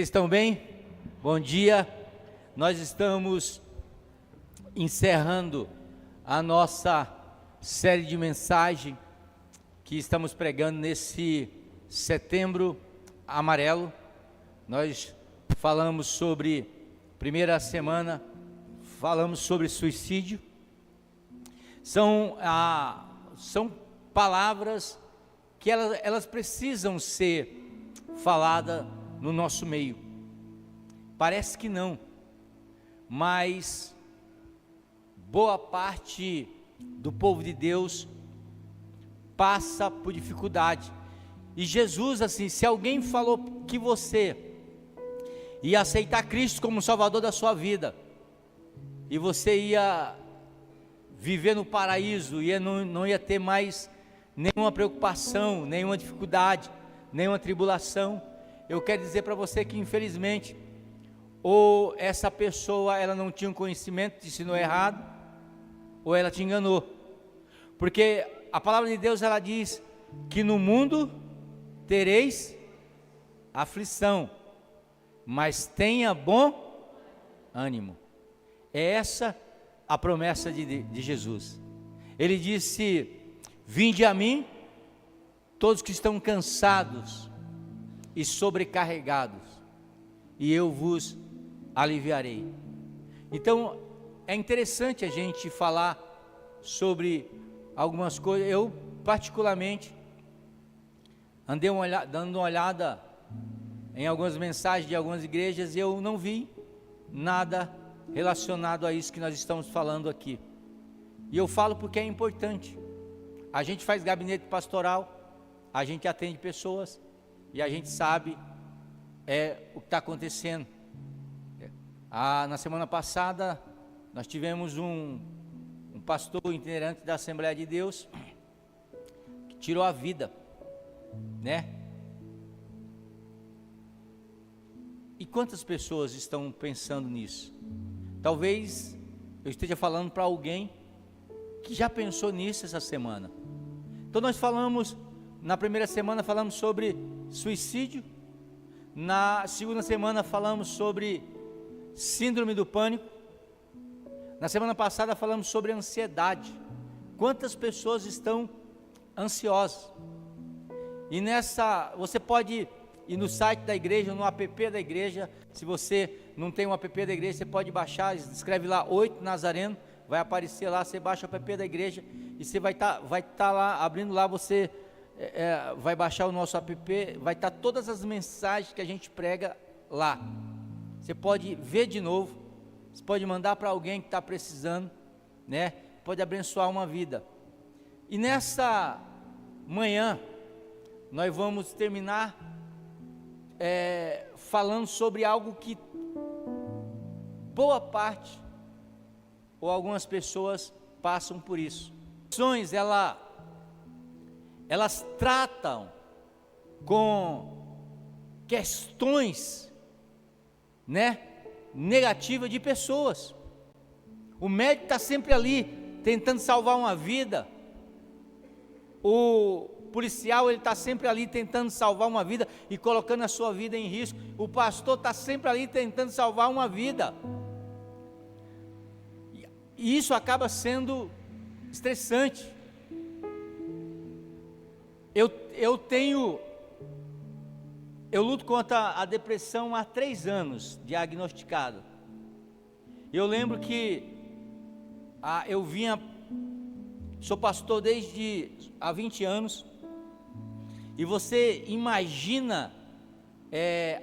Vocês estão bem? Bom dia. Nós estamos encerrando a nossa série de mensagem que estamos pregando nesse Setembro Amarelo. Nós falamos sobre, primeira semana, falamos sobre suicídio. São palavras que elas precisam ser faladas no nosso meio. Parece que não, mas boa parte do povo de Deus passa por dificuldade. E Jesus, assim, se alguém falou que você ia aceitar Cristo como Salvador da sua vida, e você ia viver no paraíso, não ia ter mais nenhuma preocupação, nenhuma dificuldade, nenhuma tribulação, eu quero dizer para você que infelizmente, ou essa pessoa ela não tinha um conhecimento, te ensinou errado, ou ela te enganou, porque a palavra de Deus ela diz que no mundo tereis aflição, mas tenha bom ânimo. É essa a promessa de Jesus. Ele disse: vinde a mim todos que estão cansados e sobrecarregados, e eu vos aliviarei. Então é interessante a gente falar sobre algumas coisas. Eu particularmente andei dando uma olhada em algumas mensagens de algumas igrejas e eu não vi nada relacionado a isso que nós estamos falando aqui. E eu falo porque é importante. A gente faz gabinete pastoral, a gente atende pessoas e a gente sabe o que está acontecendo. Na semana passada nós tivemos um pastor itinerante da Assembleia de Deus que tirou a vida, né? E quantas pessoas estão pensando nisso? Talvez eu esteja falando para alguém que já pensou nisso essa semana. Então nós falamos, na primeira semana falamos sobre suicídio, na segunda semana falamos sobre síndrome do pânico, na semana passada falamos sobre ansiedade. Quantas pessoas estão ansiosas? E você pode ir no site da igreja, no app da igreja. Se você não tem um app da igreja, você pode baixar, escreve lá 8 Nazareno, vai aparecer lá, você baixa o app da igreja e você vai tá lá, abrindo lá, você vai baixar o nosso app, vai estar todas as mensagens que a gente prega lá. Você pode ver de novo, você pode mandar para alguém que está precisando, né? Pode abençoar uma vida. E nessa manhã, nós vamos terminar falando sobre algo que boa parte, ou algumas pessoas passam por isso. As ações, elas tratam com questões, né, negativas de pessoas. O médico está sempre ali, tentando salvar uma vida. O policial, ele está sempre ali tentando salvar uma vida e colocando a sua vida em risco. O pastor está sempre ali tentando salvar uma vida. E isso acaba sendo estressante. Eu luto contra a depressão há 3 anos, diagnosticado. Eu lembro que sou pastor desde há 20 anos, e você imagina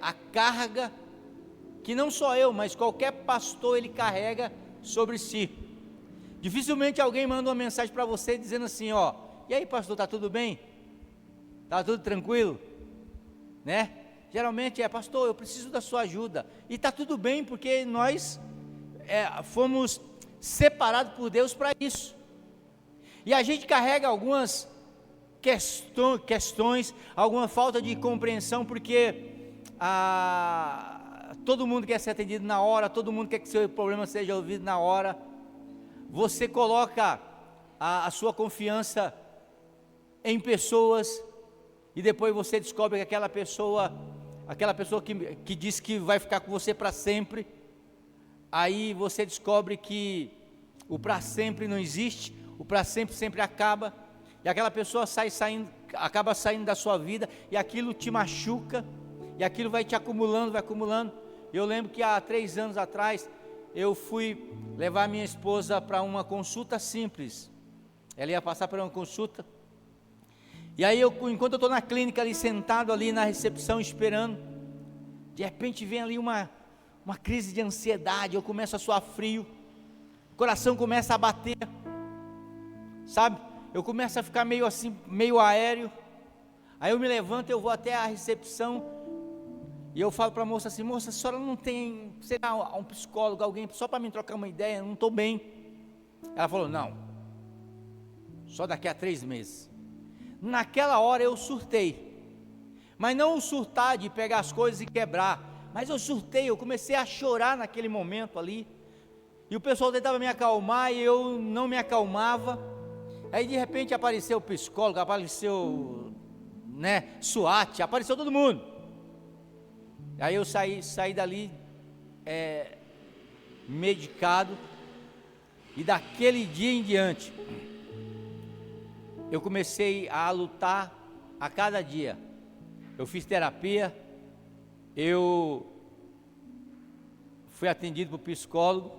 a carga que não só eu, mas qualquer pastor ele carrega sobre si. Dificilmente alguém manda uma mensagem para você dizendo assim, e aí pastor, está tudo bem? Está tudo tranquilo? Né? Geralmente pastor, eu preciso da sua ajuda, e está tudo bem, porque nós fomos separados por Deus para isso, e a gente carrega algumas questões, alguma falta de compreensão, porque todo mundo quer ser atendido na hora, todo mundo quer que seu problema seja ouvido na hora. Você coloca a sua confiança em pessoas, e depois você descobre que aquela pessoa aquela pessoa que diz que vai ficar com você para sempre, aí você descobre que o para sempre não existe, o para sempre sempre acaba, e aquela pessoa acaba saindo da sua vida, e aquilo te machuca, e aquilo vai te acumulando, vai acumulando. Eu lembro que há 3 anos atrás, eu fui levar minha esposa para uma consulta simples, ela ia passar por uma consulta, e aí enquanto eu estou na clínica ali, sentado ali na recepção esperando, de repente vem ali uma crise de ansiedade, eu começo a suar frio, o coração começa a bater, sabe, eu começo a ficar meio assim, meio aéreo, aí eu me levanto, eu vou até a recepção, e eu falo para a moça assim: moça, a senhora não tem, sei lá, um psicólogo, alguém, só para me trocar uma ideia, eu não estou bem. Ela falou: não, só daqui a 3 meses. Naquela hora eu surtei, mas não o surtar de pegar as coisas e quebrar, mas eu surtei, eu comecei a chorar naquele momento ali, e o pessoal tentava me acalmar, e eu não me acalmava. Aí de repente apareceu o psicólogo, apareceu, SWAT, apareceu todo mundo. Aí eu saí dali medicado, e daquele dia em diante, eu comecei a lutar a cada dia. Eu fiz terapia, eu fui atendido por psicólogo,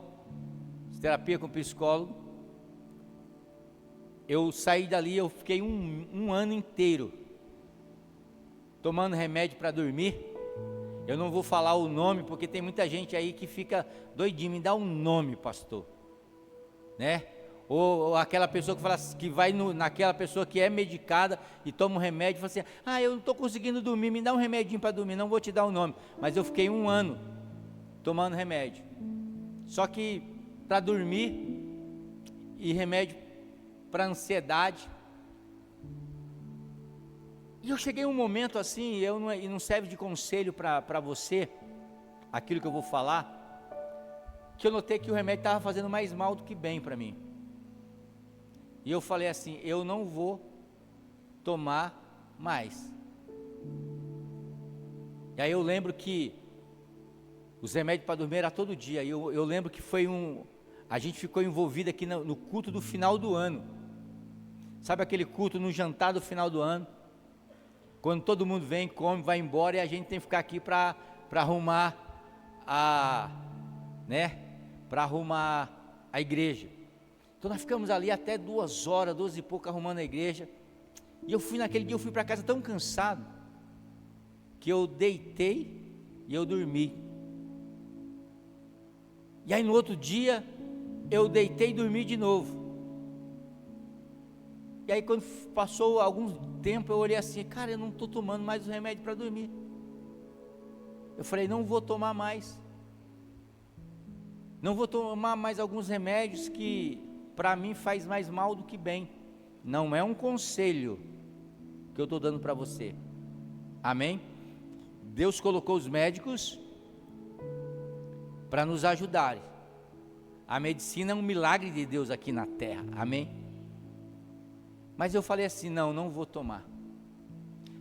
fiz terapia com psicólogo. Eu saí dali, eu fiquei um ano inteiro tomando remédio para dormir. Eu não vou falar o nome, porque tem muita gente aí que fica doidinho, me dá um nome, pastor, ou aquela pessoa que fala, que vai naquela pessoa que é medicada e toma um remédio e fala assim: eu não estou conseguindo dormir, me dá um remedinho para dormir. Não vou te dar o nome, mas eu fiquei 1 ano tomando remédio, só que para dormir, e remédio para ansiedade. E eu cheguei um momento assim, e não serve de conselho para você, aquilo que eu vou falar, que eu notei que o remédio estava fazendo mais mal do que bem para mim. E eu falei assim: eu não vou tomar mais. E aí eu lembro que os remédios para dormir era todo dia. E eu lembro que a gente ficou envolvido aqui no culto do final do ano. Sabe aquele culto no jantar do final do ano? Quando todo mundo vem, come, vai embora, e a gente tem que ficar aqui para arrumar para arrumar a igreja. Então nós ficamos ali até 2 horas, 12 e pouco, arrumando a igreja. E naquele dia eu fui para casa tão cansado, que eu deitei e eu dormi. E aí no outro dia, eu deitei e dormi de novo. E aí quando passou algum tempo, eu olhei assim: cara, eu não estou tomando mais o remédio para dormir. Eu falei: não vou tomar mais. Não vou tomar mais alguns remédios que para mim faz mais mal do que bem. Não é um conselho que eu estou dando para você. Amém? Deus colocou os médicos para nos ajudarem. A medicina é um milagre de Deus aqui na terra. Amém? Mas eu falei assim: não vou tomar.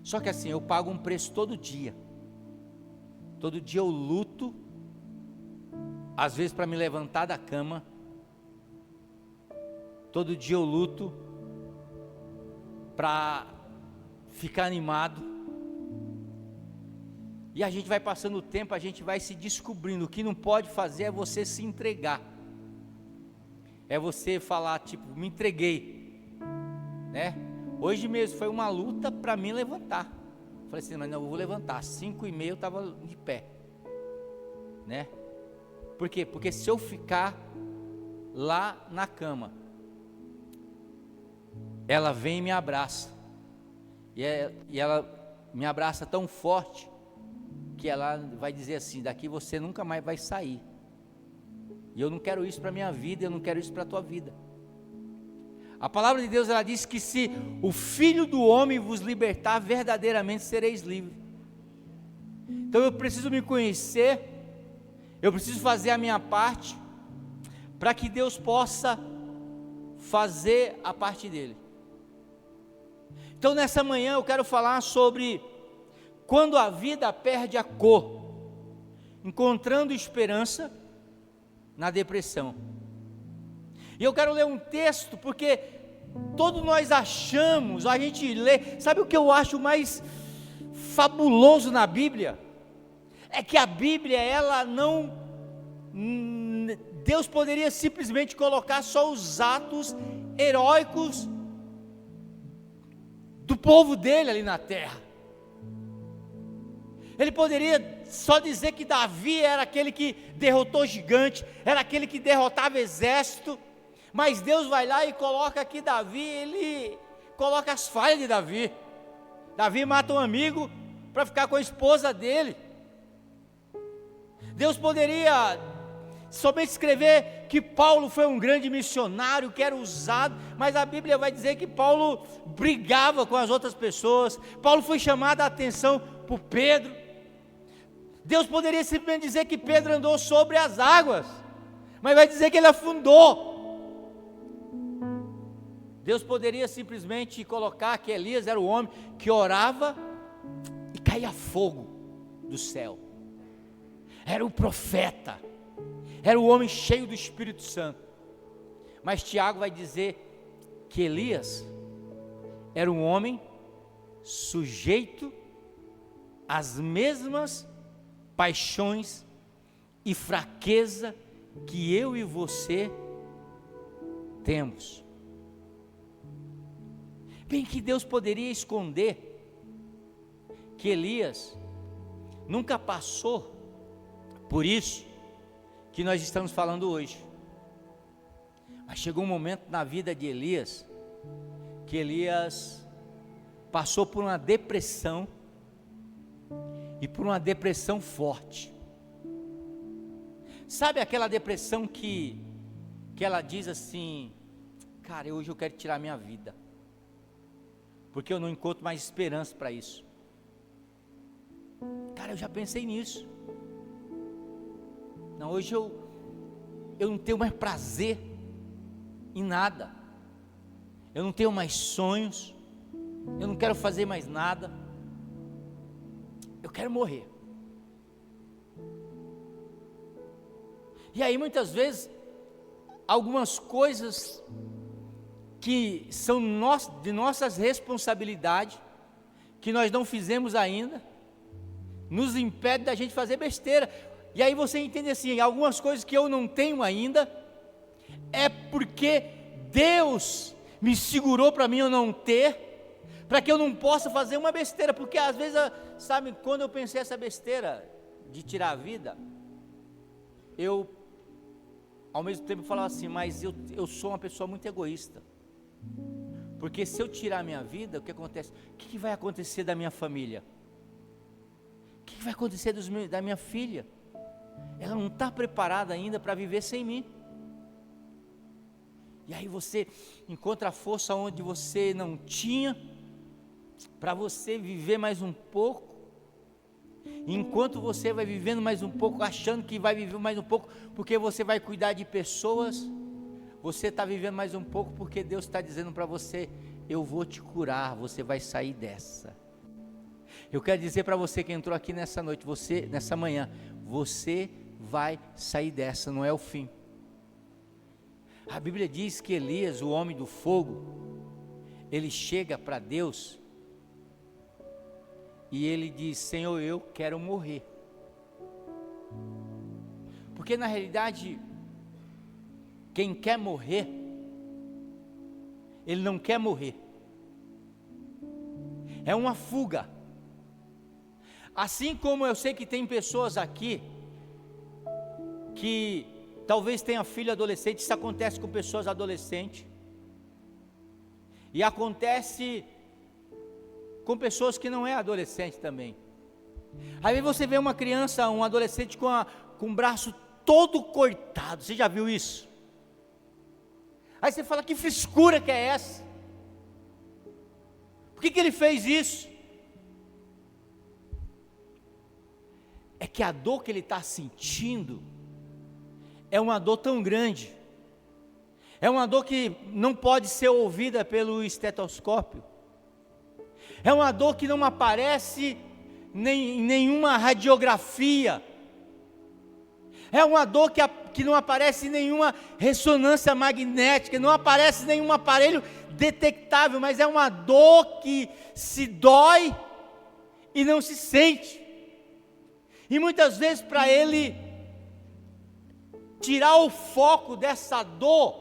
Só que assim, eu pago um preço todo dia. Todo dia eu luto, às vezes para me levantar da cama. Todo dia eu luto para ficar animado. E a gente vai passando o tempo, a gente vai se descobrindo. O que não pode fazer é você se entregar. É você falar, tipo, me entreguei, Hoje mesmo foi uma luta para mim levantar. Falei assim: mas não, eu vou levantar. Às 5h30 eu estava de pé, Por quê? Porque se eu ficar lá na cama, ela vem e me abraça, e ela me abraça tão forte, que ela vai dizer assim: daqui você nunca mais vai sair. E eu não quero isso para a minha vida, eu não quero isso para a tua vida. A palavra de Deus, ela diz que se o Filho do Homem vos libertar, verdadeiramente sereis livres. Então eu preciso me conhecer, eu preciso fazer a minha parte, para que Deus possa fazer a parte dele. Então nessa manhã eu quero falar sobre quando a vida perde a cor, encontrando esperança na depressão. E eu quero ler um texto, porque todos nós achamos, a gente lê, sabe o que eu acho mais fabuloso na Bíblia? É que a Bíblia, ela não, Deus poderia simplesmente colocar só os atos heróicos do povo dele ali na terra. Ele poderia só dizer que Davi era aquele que derrotou gigante, era aquele que derrotava exército, mas Deus vai lá e coloca aqui Davi, ele coloca as falhas de Davi. Davi mata um amigo para ficar com a esposa dele. Deus poderia somente escrever que Paulo foi um grande missionário, que era usado, mas a Bíblia vai dizer que Paulo brigava com as outras pessoas. Paulo foi chamado a atenção por Pedro. Deus poderia simplesmente dizer que Pedro andou sobre as águas, mas vai dizer que ele afundou. Deus poderia simplesmente colocar que Elias era o homem que orava e caía fogo do céu. Era o profeta, era o homem cheio do Espírito Santo. Mas Tiago vai dizer que Elias era um homem sujeito às mesmas paixões e fraqueza que eu e você temos. Bem que Deus poderia esconder que Elias nunca passou por isso que nós estamos falando hoje. Mas chegou um momento na vida de Elias, que Elias passou por uma depressão, e por uma depressão forte. Sabe aquela depressão que ela diz assim: cara, hoje eu quero tirar minha vida, porque eu não encontro mais esperança para isso. Cara, eu já pensei nisso. Não, hoje eu não tenho mais prazer em nada. Eu não tenho mais sonhos. Eu não quero fazer mais nada. Eu quero morrer. E aí muitas vezes, algumas coisas que são de nossas responsabilidades, que nós não fizemos ainda, nos impede da gente fazer besteira. E aí você entende assim, algumas coisas que eu não tenho ainda, é porque Deus me segurou para mim eu não ter, para que eu não possa fazer uma besteira, porque às vezes, sabe, quando eu pensei essa besteira de tirar a vida, eu, ao mesmo tempo, falava assim, mas eu sou uma pessoa muito egoísta, porque se eu tirar a minha vida, o que acontece? O que vai acontecer da minha família? O que vai acontecer da minha filha? Ela não está preparada ainda para viver sem mim. E aí você encontra a força onde você não tinha, para você viver mais um pouco. Enquanto você vai vivendo mais um pouco, achando que vai viver mais um pouco, porque você vai cuidar de pessoas, você está vivendo mais um pouco, porque Deus está dizendo para você, eu vou te curar, você vai sair dessa. Eu quero dizer para você que entrou aqui nessa noite, nessa manhã, você vai sair dessa, não é o fim. A Bíblia diz que Elias, o homem do fogo, ele chega para Deus, e ele diz, Senhor, eu quero morrer. Porque na realidade, quem quer morrer, ele não quer morrer. É uma fuga. Assim como eu sei que tem pessoas aqui, que talvez tenha filho adolescente, isso acontece com pessoas adolescentes, e acontece com pessoas que não é adolescente também. Aí você vê uma criança, um adolescente com o braço todo cortado, você já viu isso? Aí você fala, que frescura que é essa? Por que ele fez isso? É que a dor que ele está sentindo, é uma dor tão grande, é uma dor que não pode ser ouvida pelo estetoscópio, é uma dor que não aparece em nenhuma radiografia. É uma dor que não aparece em nenhuma ressonância magnética, não aparece em nenhum aparelho detectável, mas é uma dor que se dói e não se sente. E muitas vezes, para ele tirar o foco dessa dor,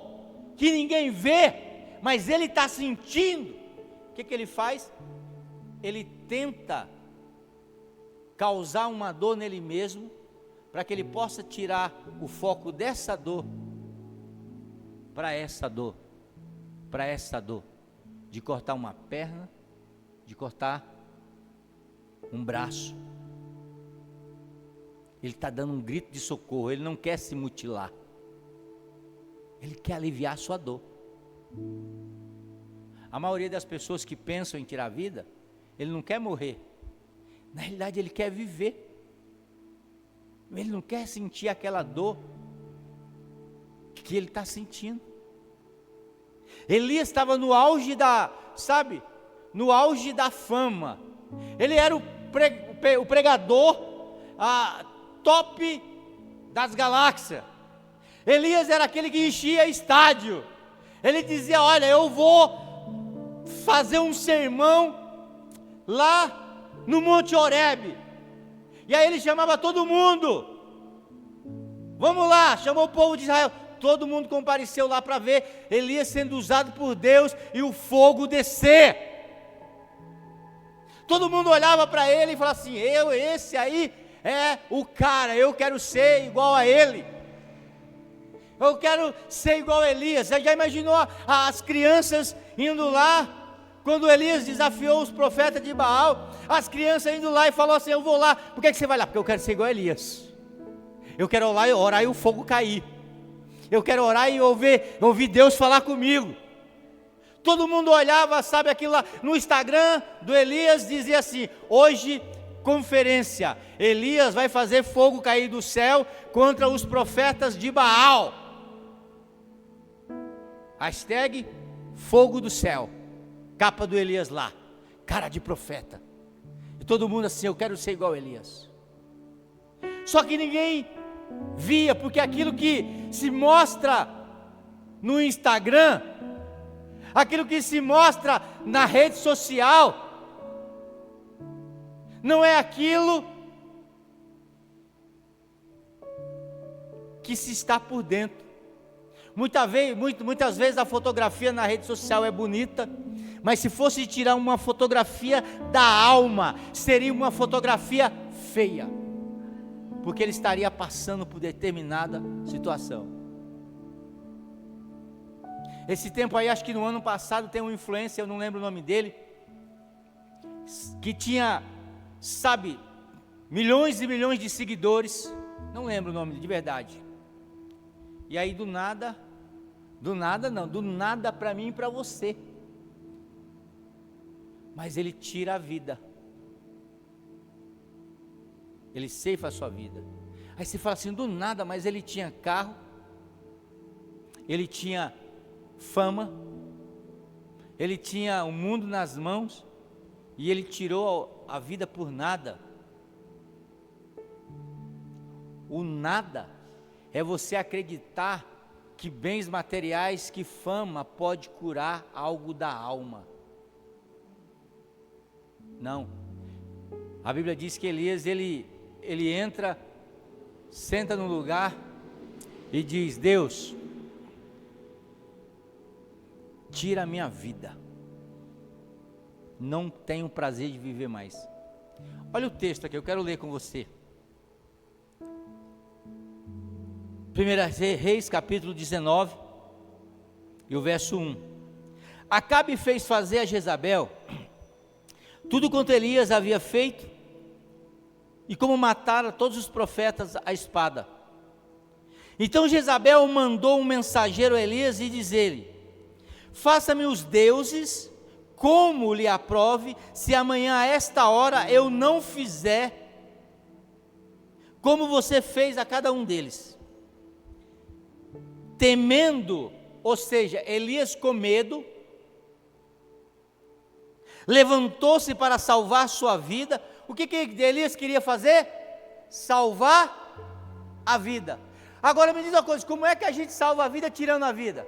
que ninguém vê, mas ele está sentindo, o que ele faz? Ele tenta causar uma dor nele mesmo, para que ele possa tirar o foco dessa dor, para essa dor, de cortar uma perna, de cortar um braço. Ele está dando um grito de socorro, ele não quer se mutilar, ele quer aliviar a sua dor. A maioria das pessoas que pensam em tirar a vida, ele não quer morrer, na realidade ele quer viver. Ele não quer sentir aquela dor que ele está sentindo. Elias estava no auge no auge da fama. Ele era o pregador top das galáxias. Elias era aquele que enchia estádio. Ele dizia: olha, eu vou fazer um sermão lá no Monte Horebe. E aí ele chamava todo mundo. Vamos lá, chamou o povo de Israel. Todo mundo compareceu lá para ver Elias sendo usado por Deus e o fogo descer. Todo mundo olhava para ele e falava assim: esse aí é o cara, eu quero ser igual a ele. Eu quero ser igual a Elias. Você já imaginou as crianças indo lá? Quando Elias desafiou os profetas de Baal, as crianças indo lá e falou assim: eu vou lá. Por que você vai lá? Porque eu quero ser igual a Elias. Eu quero orar e o fogo cair. Eu quero orar e ouvir Deus falar comigo. Todo mundo olhava, sabe, aquilo lá no Instagram do Elias, dizia assim: hoje, conferência, Elias vai fazer fogo cair do céu contra os profetas de Baal. Hashtag fogo do céu. Capa do Elias lá, cara de profeta. E todo mundo assim: eu quero ser igual a Elias. Só que ninguém via, porque aquilo que se mostra no Instagram, aquilo que se mostra na rede social, não é aquilo que se está por dentro. Muitas vezes a fotografia na rede social é bonita, mas se fosse tirar uma fotografia da alma, seria uma fotografia feia, porque ele estaria passando por determinada situação. Esse tempo aí, acho que no ano passado, tem um influencer, eu não lembro o nome dele, que tinha, milhões e milhões de seguidores, não lembro o nome de verdade. E aí do nada para mim e para você. Mas ele tira a vida. Ele ceifa a sua vida. Aí você fala assim: do nada, mas ele tinha carro, ele tinha fama, ele tinha o mundo nas mãos, e ele tirou a vida por nada. O nada é você acreditar que bens materiais, que fama pode curar algo da alma. Não. A Bíblia diz que Elias, ele entra, senta no lugar e diz: Deus, tira a minha vida, não tenho prazer de viver mais. Olha o texto aqui, eu quero ler com você. 1 Reis capítulo 19 e o verso 1. Acabe fez fazer a Jezabel tudo quanto Elias havia feito, e como matara todos os profetas à espada. Então Jezabel mandou um mensageiro a Elias e diz-lhe: faça-me os deuses como lhe aprove, se amanhã a esta hora eu não fizer como você fez a cada um deles. Temendo, ou seja, Elias com medo, levantou-se para salvar sua vida, O que Elias queria fazer? Salvar a vida. Agora me diz uma coisa, como é que a gente salva a vida tirando a vida?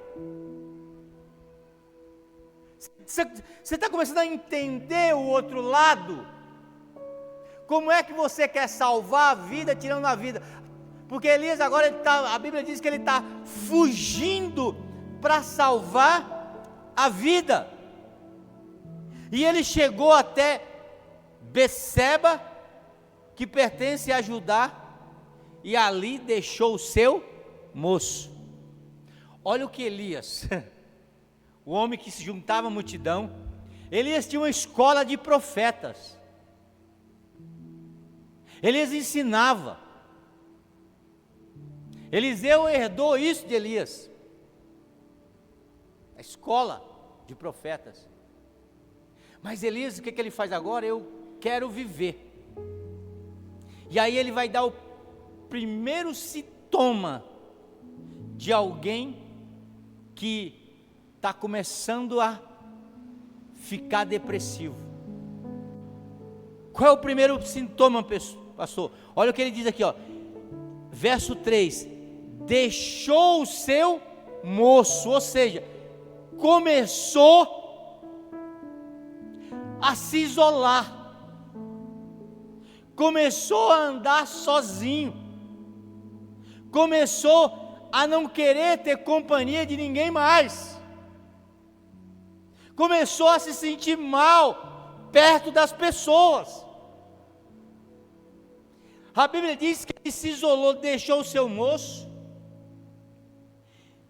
Você está começando a entender o outro lado? Como é que você quer salvar a vida tirando a vida? Porque Elias agora, a Bíblia diz que ele está fugindo para salvar a vida. E ele chegou até Betseba, que pertence a Judá, e ali deixou o seu moço. Olha o que Elias, o homem que se juntava à multidão, Elias tinha uma escola de profetas. Elias ensinava. Eliseu herdou isso de Elias, a escola de profetas. Mas Elias, o que ele faz agora? Eu quero viver. E aí ele vai dar o primeiro sintoma de alguém que está começando a ficar depressivo. Qual é o primeiro sintoma, pastor? Olha o que ele diz aqui, ó, verso 3: deixou o seu moço, ou seja, começou a se isolar, começou a andar sozinho, começou a não querer ter companhia de ninguém mais, começou a se sentir mal perto das pessoas. A Bíblia diz que ele se isolou, deixou o seu moço,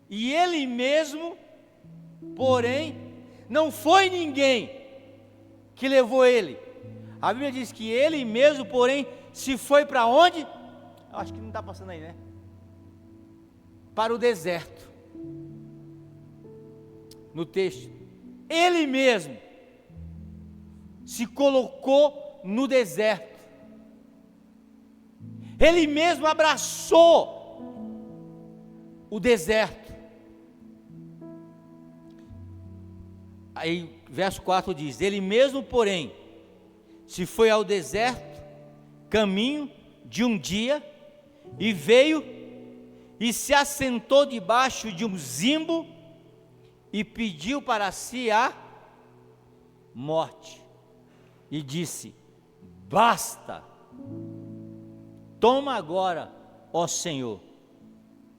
e ele mesmo, porém, não foi ninguém que levou ele. A Bíblia diz que ele mesmo, porém, se foi para onde? Acho que não está passando aí, né? Para o deserto. No texto, ele mesmo se colocou no deserto. Ele mesmo abraçou o deserto. Aí, verso 4 diz: ele mesmo, porém, se foi ao deserto, caminho de um dia, e veio e se assentou debaixo de um zimbo, e pediu para si a morte, e disse: basta, toma agora, ó Senhor,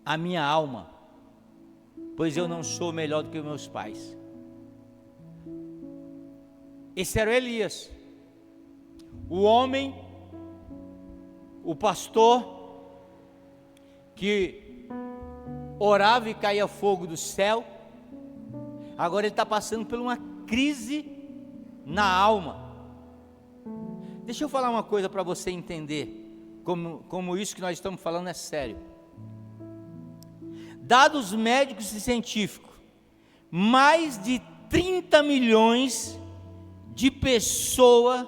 a minha alma, pois eu não sou melhor do que meus pais. Esse era o Elias, o homem, o pastor, que orava e caía fogo do céu. Agora ele está passando por uma crise na alma. Deixa eu falar uma coisa para você entender, como isso que nós estamos falando é sério. Dados médicos e científicos, mais de 30 milhões de pessoas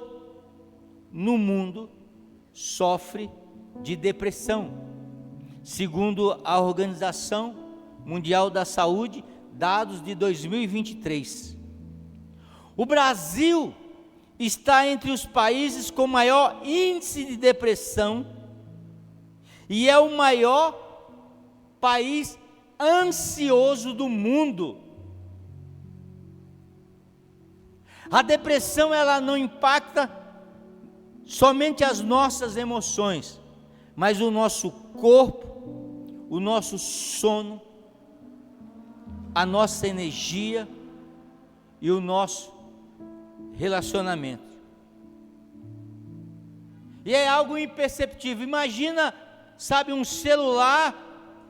no mundo sofrem de depressão, segundo a Organização Mundial da Saúde, dados de 2023. O Brasil está entre os países com maior índice de depressão e é o maior país ansioso do mundo. A depressão, ela não impacta somente as nossas emoções, mas o nosso corpo, o nosso sono, a nossa energia e o nosso relacionamento. E é algo imperceptível. Imagina, sabe, um celular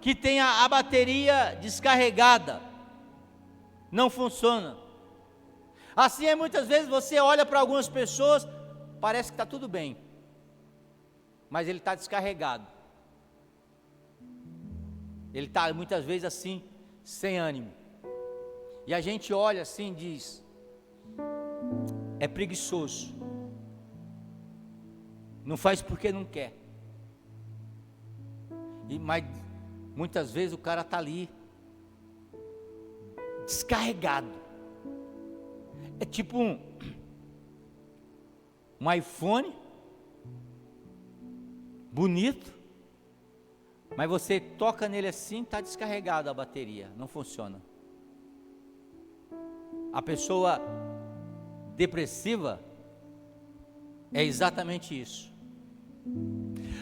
que tem a bateria descarregada, não funciona. Assim é, muitas vezes você olha para algumas pessoas, parece que está tudo bem, mas ele está descarregado. Ele está muitas vezes assim, sem ânimo. E a gente olha assim e diz: é preguiçoso, não faz porque não quer. Mas muitas vezes o cara está ali, descarregado. É tipo um iPhone bonito, mas você toca nele assim, está descarregado a bateria, não funciona. A pessoa depressiva é exatamente isso.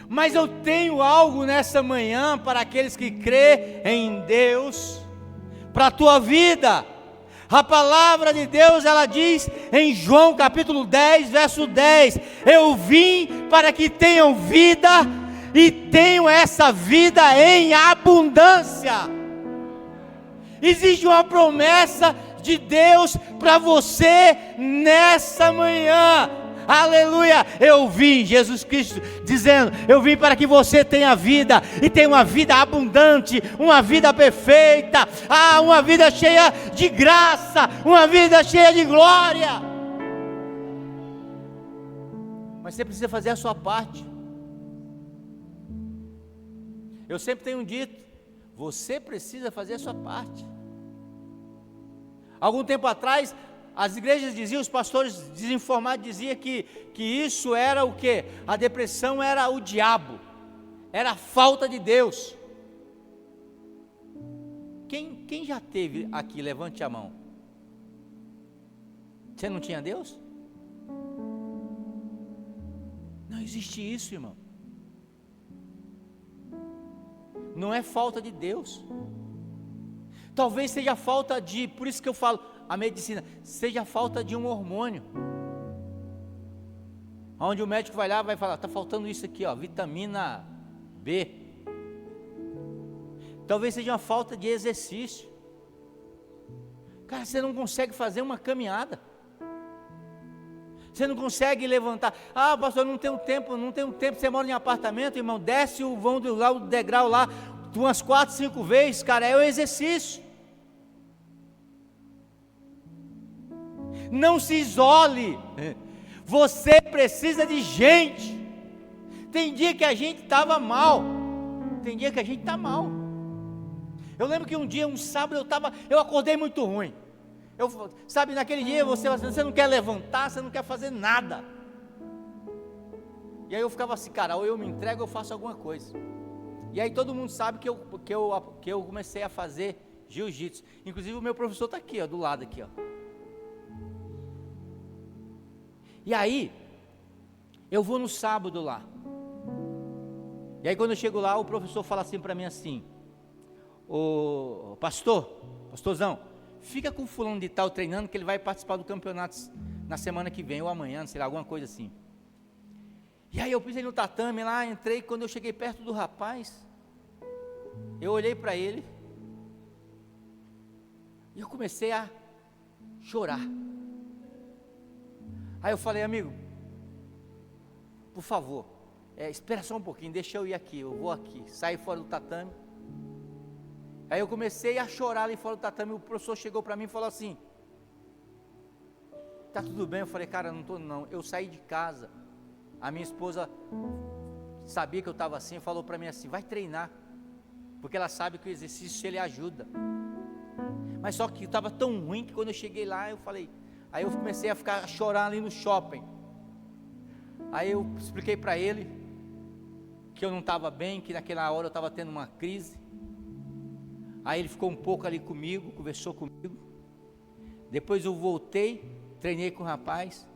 Mas eu tenho algo nessa manhã para aqueles que crê em Deus, para a tua vida. A palavra de Deus, ela diz em João capítulo 10, verso 10, eu vim para que tenham vida, e tenham essa vida em abundância. Existe uma promessa de Deus para você nessa manhã. Aleluia, eu vim, Jesus Cristo dizendo, eu vim para que você tenha vida, e tenha uma vida abundante, uma vida perfeita, uma vida cheia de graça, uma vida cheia de glória. Mas você precisa fazer a sua parte. Eu sempre tenho dito, você precisa fazer a sua parte. Algum tempo atrás, as igrejas diziam, os pastores desinformados diziam que isso era o quê? A depressão era o diabo, era a falta de Deus. Quem já teve aqui, levante a mão. Você não tinha Deus? Não existe isso, irmão. Não é falta de Deus. Talvez seja falta de, por isso que eu falo, a medicina, seja falta de um hormônio. Onde o médico vai lá, vai falar, está faltando isso aqui, ó, vitamina B. Talvez seja uma falta de exercício. Cara, você não consegue fazer uma caminhada. Você não consegue levantar. Ah, pastor, não tenho tempo. Você mora em apartamento, irmão, desce o vão do degrau lá, umas 4, 5 vezes, cara, é o exercício. Não se isole. Você precisa de gente. Tem dia que a gente estava mal. Tem dia que a gente está mal. Eu lembro que um dia, um sábado, eu acordei muito ruim. Sabe, naquele dia você não quer levantar, você não quer fazer nada. E aí eu ficava assim, cara, ou eu me entrego ou eu faço alguma coisa. E aí todo mundo sabe que eu comecei a fazer jiu-jitsu. Inclusive o meu professor está aqui, ó, do lado aqui, ó. E aí, eu vou no sábado lá. E aí quando eu chego lá, o professor fala assim para mim assim, ô pastorzão, fica com o fulano de tal treinando que ele vai participar do campeonato na semana que vem, ou amanhã, sei lá, alguma coisa assim. E aí eu pisei no tatame lá, entrei, quando eu cheguei perto do rapaz, eu olhei para ele, e eu comecei a chorar. Aí eu falei, amigo, por favor, espera só um pouquinho, deixa eu ir aqui, eu vou aqui, saí fora do tatame. Aí eu comecei a chorar ali fora do tatame, o professor chegou para mim e falou assim, tá tudo bem? Eu falei, cara, não estou não, eu saí de casa, a minha esposa sabia que eu estava assim, falou para mim assim, vai treinar, porque ela sabe que o exercício ele ajuda. Mas só que estava tão ruim que quando eu cheguei lá, eu falei, aí eu comecei a chorar ali no shopping. Aí eu expliquei para ele que eu não estava bem, que naquela hora eu estava tendo uma crise. Aí ele ficou um pouco ali comigo, conversou comigo. Depois eu voltei, treinei com o rapaz,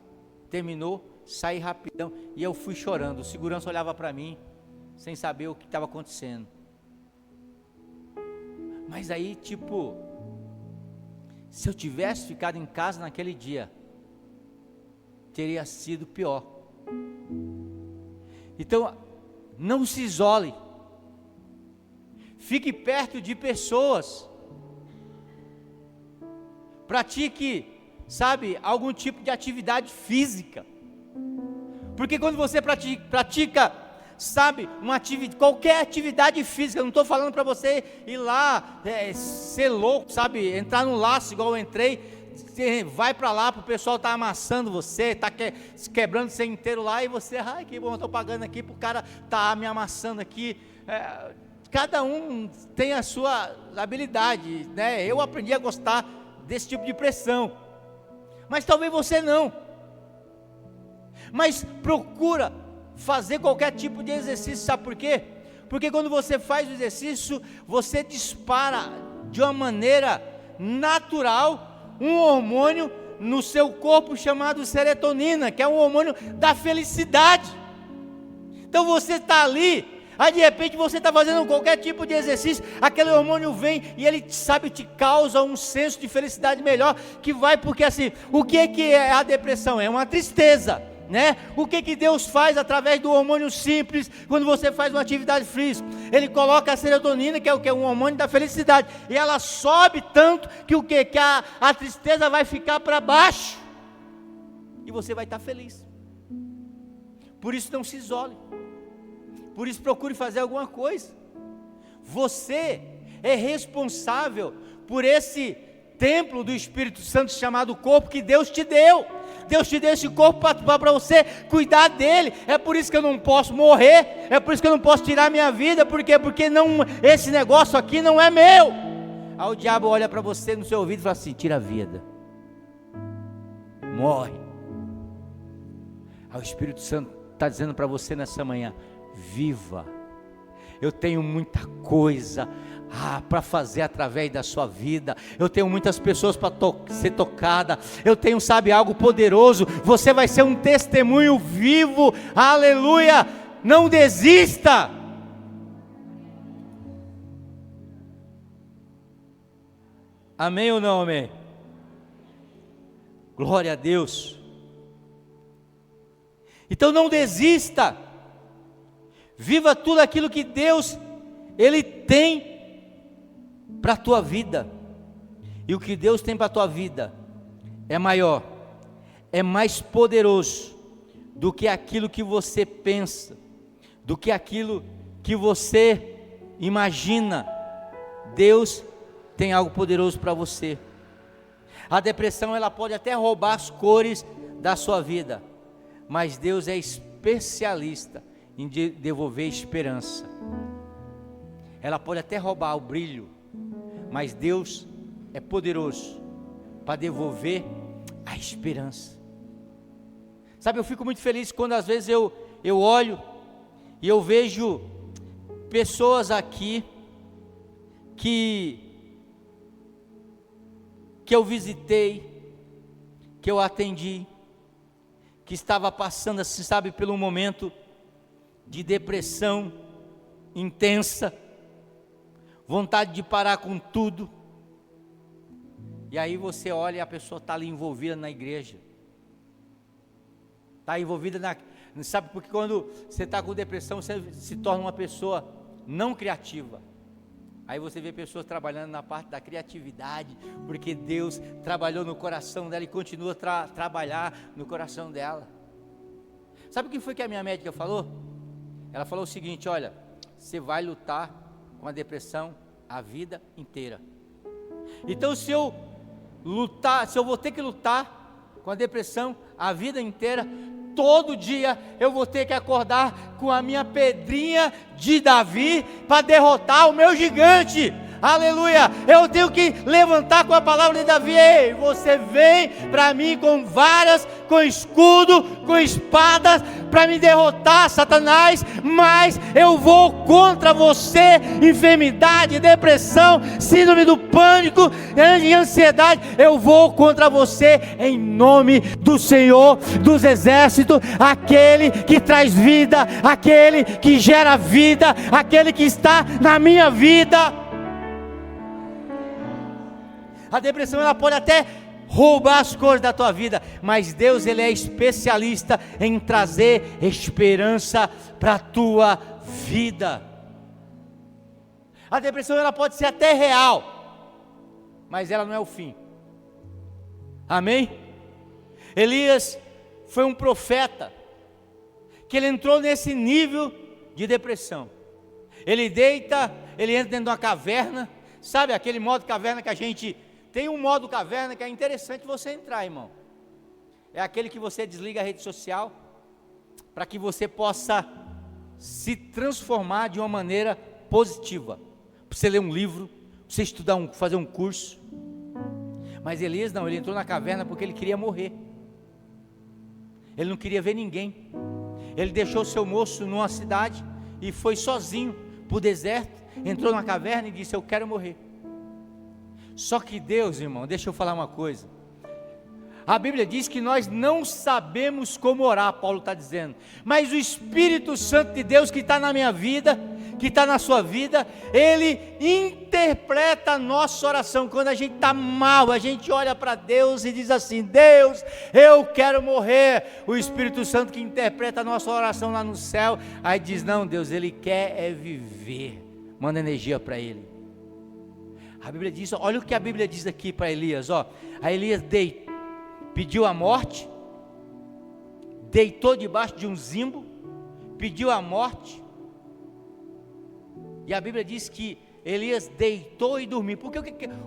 terminou, saí rapidão e eu fui chorando. O segurança olhava para mim, sem saber o que estava acontecendo. Mas aí, tipo, se eu tivesse ficado em casa naquele dia, teria sido pior. Então, não se isole. Fique perto de pessoas. Pratique, sabe, algum tipo de atividade física. Porque quando você pratica, sabe, qualquer atividade física, eu não estou falando para você ir lá, ser louco, sabe, entrar no laço igual eu entrei, você vai para lá, para o pessoal estar amassando você, está quebrando você inteiro lá, e você, ai que bom, eu estou pagando aqui para o cara estar me amassando aqui. Cada um tem a sua habilidade, né? Eu aprendi a gostar desse tipo de pressão, mas talvez você não. Mas procura fazer qualquer tipo de exercício, sabe por quê? Porque quando você faz o exercício, você dispara de uma maneira natural um hormônio no seu corpo chamado serotonina, que é um hormônio da felicidade. Então você está ali, aí de repente você está fazendo qualquer tipo de exercício, aquele hormônio vem e ele, sabe, te causa um senso de felicidade melhor, que vai, porque assim, o que é a depressão? É uma tristeza, né? O que Deus faz através do hormônio simples, quando você faz uma atividade física? Ele coloca a serotonina, que é um hormônio da felicidade, e ela sobe tanto que a tristeza vai ficar para baixo, e você vai estar feliz. Por isso não se isole, por isso procure fazer alguma coisa. Você é responsável por esse templo do Espírito Santo chamado corpo que Deus te deu. Deus te deu esse corpo para você cuidar dele. É por isso que eu não posso morrer, é por isso que eu não posso tirar minha vida. Por quê? Porque esse negócio aqui não é meu. Aí o diabo olha para você no seu ouvido e fala assim: tira a vida, morre. Aí o Espírito Santo está dizendo para você nessa manhã: viva. Eu tenho muita coisa para fazer através da sua vida. Eu tenho muitas pessoas para ser tocada. Eu tenho, sabe, algo poderoso. Você vai ser um testemunho vivo. Aleluia. Não desista. Amém ou não amém? Glória a Deus. Então não desista. Viva tudo aquilo que Deus, Ele tem para a tua vida. E o que Deus tem para a tua vida é maior, é mais poderoso do que aquilo que você pensa, do que aquilo que você imagina. Deus tem algo poderoso para você. A depressão, ela pode até roubar as cores da sua vida, mas Deus é especialista em devolver esperança. Ela pode até roubar o brilho, mas Deus é poderoso para devolver a esperança. Sabe, eu fico muito feliz quando às vezes eu olho e eu vejo pessoas aqui que eu visitei, que eu atendi, que estava passando assim, sabe, pelo momento de depressão intensa, vontade de parar com tudo. E aí você olha e a pessoa está ali envolvida na igreja, está envolvida sabe, porque quando você está com depressão, você se torna uma pessoa não criativa. Aí você vê pessoas trabalhando na parte da criatividade, porque Deus trabalhou no coração dela e continua a trabalhar no coração dela. Sabe o que foi que a minha médica falou? Ela falou o seguinte: olha, você vai lutar com a depressão a vida inteira. Então se eu vou ter que lutar com a depressão a vida inteira, todo dia eu vou ter que acordar com a minha pedrinha de Davi para derrotar o meu gigante. Aleluia, eu tenho que levantar com a palavra de Davi: ei, você vem para mim com varas, com escudo, com espadas, para me derrotar, Satanás, mas eu vou contra você, enfermidade, depressão, síndrome do pânico e ansiedade, eu vou contra você em nome do Senhor dos exércitos, aquele que traz vida, aquele que gera vida, aquele que está na minha vida. A depressão, ela pode até roubar as cores da tua vida, mas Deus, Ele é especialista em trazer esperança para a tua vida. A depressão, ela pode ser até real, mas ela não é o fim. Amém? Elias foi um profeta que ele entrou nesse nível de depressão. Ele entra dentro de uma caverna, sabe aquele modo caverna que a gente tem? Um modo caverna que é interessante você entrar, irmão. É aquele que você desliga a rede social, para que você possa se transformar de uma maneira positiva. Para você ler um livro, para você estudar, fazer um curso. Mas Elias não, ele entrou na caverna porque ele queria morrer. Ele não queria ver ninguém. Ele deixou seu moço numa cidade e foi sozinho para o deserto, entrou numa caverna e disse: eu quero morrer. Só que Deus, irmão, deixa eu falar uma coisa. A Bíblia diz que nós não sabemos como orar, Paulo está dizendo, mas o Espírito Santo de Deus que está na minha vida, que está na sua vida, Ele interpreta a nossa oração. Quando a gente está mal, a gente olha para Deus e diz assim: Deus, eu quero morrer. O Espírito Santo que interpreta a nossa oração lá no céu, aí diz: não, Deus, Ele quer é viver, manda energia para Ele. A Bíblia diz, olha o que a Bíblia diz aqui para Elias, ó. A Elias pediu a morte, deitou debaixo de um zimbo, pediu a morte, e a Bíblia diz que Elias deitou e dormiu. Porque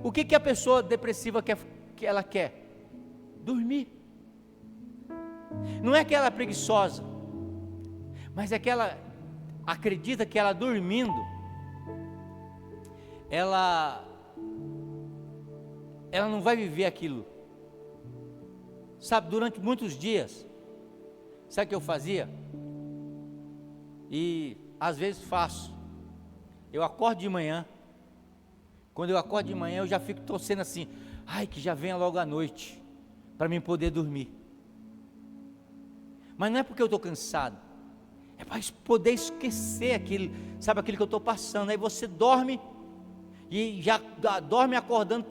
o que a pessoa depressiva quer, que ela quer? Dormir. Não é que ela é preguiçosa, mas é que ela acredita que ela dormindo, ela não vai viver aquilo. Sabe, durante muitos dias, sabe o que eu fazia? E às vezes faço. Eu acordo de manhã. Quando eu acordo de manhã, eu já fico torcendo assim: ai, que já venha logo a noite, para mim poder dormir. Mas não é porque eu estou cansado, é para poder esquecer aquilo, sabe, aquilo que eu estou passando. Aí você dorme, e já dorme acordando,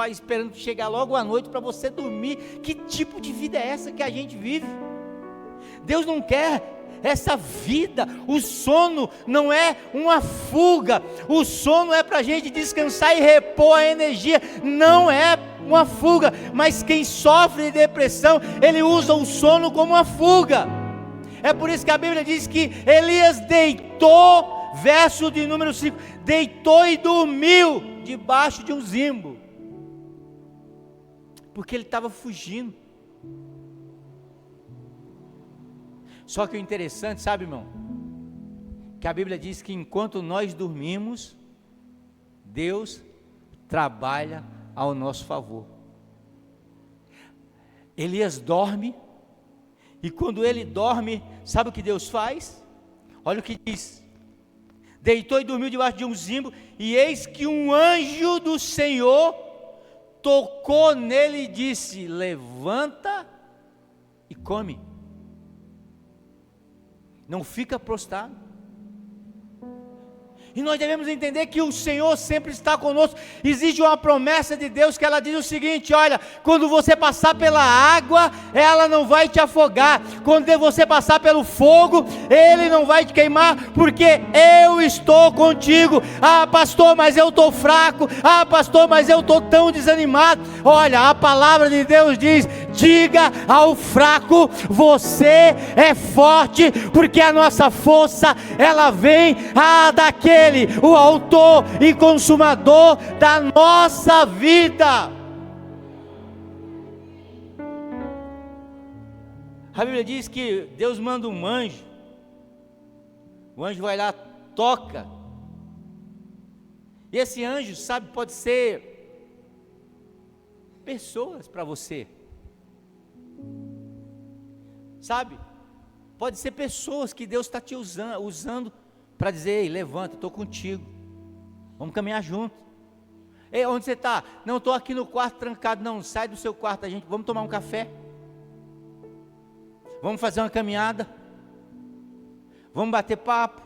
esperando chegar logo a noite para você dormir. Que tipo de vida é essa que a gente vive? Deus não quer essa vida. O sono não é uma fuga, o sono é para a gente descansar e repor a energia, não é uma fuga. Mas quem sofre de depressão, ele usa o sono como uma fuga. É por isso que a Bíblia diz que Elias deitou, verso de número 5, deitou e dormiu debaixo de um zimbo, porque ele estava fugindo. Só que o interessante, sabe, irmão, que a Bíblia diz que enquanto nós dormimos, Deus trabalha ao nosso favor. Elias dorme, e quando ele dorme, sabe o que Deus faz? Olha o que diz: deitou e dormiu debaixo de um zimbo, e eis que um anjo do Senhor tocou nele e disse: levanta e come. Não fica prostrado. E nós devemos entender que o Senhor sempre está conosco. Existe uma promessa de Deus que ela diz o seguinte: olha, quando você passar pela água, ela não vai te afogar. Quando você passar pelo fogo, ele não vai te queimar, porque eu estou contigo. Ah, pastor, mas eu estou fraco. Ah, pastor, mas eu estou tão desanimado. Olha, a palavra de Deus diz: diga ao fraco, você é forte, porque a nossa força, ela vem daquele, o autor e consumador da nossa vida. A Bíblia diz que Deus manda um anjo, o anjo vai lá, toca, e esse anjo, sabe, pode ser pessoas para você, sabe, pode ser pessoas que Deus está te usando para dizer: ei, levanta, estou contigo, vamos caminhar junto. Ei, onde você está? Não, estou aqui no quarto trancado. Não, sai do seu quarto, vamos tomar um café, vamos fazer uma caminhada, vamos bater papo,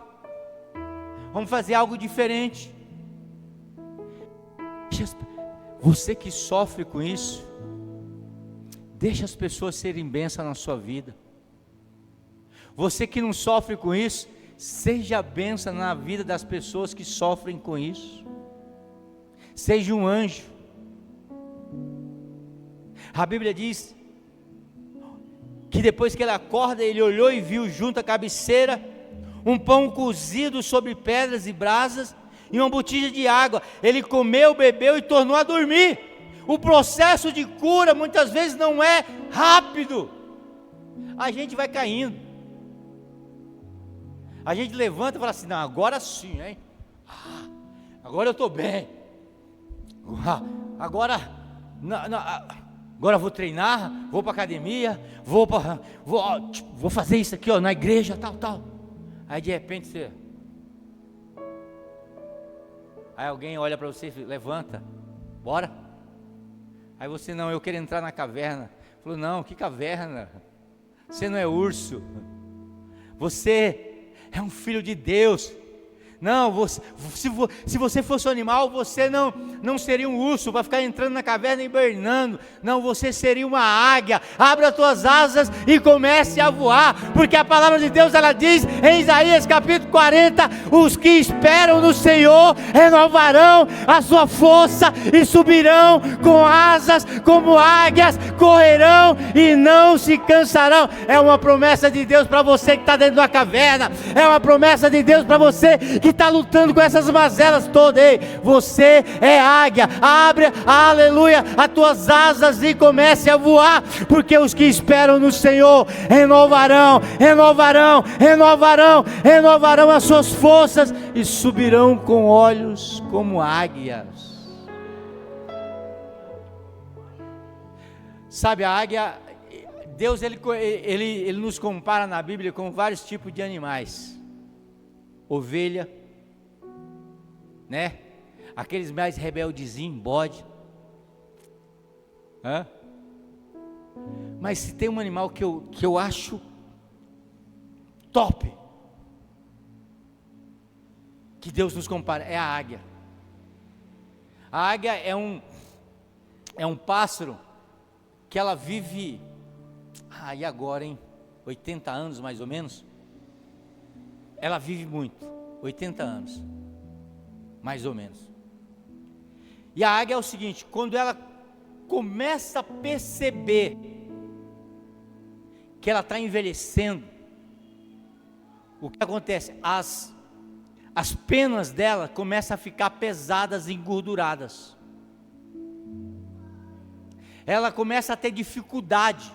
vamos fazer algo diferente. Você que sofre com isso, deixa as pessoas serem bênção na sua vida. Você que não sofre com isso, seja bênção na vida das pessoas que sofrem com isso. Seja um anjo. A Bíblia diz que depois que ele acorda, ele olhou e viu junto à cabeceira um pão cozido sobre pedras e brasas e uma botija de água. Ele comeu, bebeu e tornou a dormir. O processo de cura muitas vezes não é rápido. A gente vai caindo. A gente levanta e fala assim: não, agora sim, hein? Agora eu estou bem. Agora, agora eu vou treinar, vou para academia, vou fazer isso aqui, ó, na igreja, tal. Aí de repente você... Aí alguém olha para você e levanta, bora. Aí você, não, eu quero entrar na caverna. Falou, não, que caverna? Você não é urso. Você é um filho de Deus. Não, se você fosse um animal, você não seria um urso, vai ficar entrando na caverna e hibernando. Não, você seria uma águia. Abra as tuas asas e comece a voar, porque a palavra de Deus, ela diz em Isaías capítulo 40, os que esperam no Senhor renovarão a sua força e subirão com asas como águias, correrão e não se cansarão. É uma promessa de Deus para você que está dentro da caverna, é uma promessa de Deus para você que está lutando com essas mazelas todas. Ei, você é águia. Abre, aleluia, as tuas asas e comece a voar, porque os que esperam no Senhor renovarão as suas forças e subirão com olhos como águias. Sabe, a águia, Deus ele nos compara na Bíblia com vários tipos de animais. Ovelha, né? Aqueles mais rebeldezinhos, bode. Mas se tem um animal que eu acho top, que Deus nos compara, é a águia. A águia é um pássaro que ela vive, e agora, 80 anos mais ou menos. Ela vive muito, 80 anos, mais ou menos. E a águia é o seguinte, quando ela começa a perceber que ela está envelhecendo, o que acontece? As penas dela começam a ficar pesadas e engorduradas. Ela começa a ter dificuldade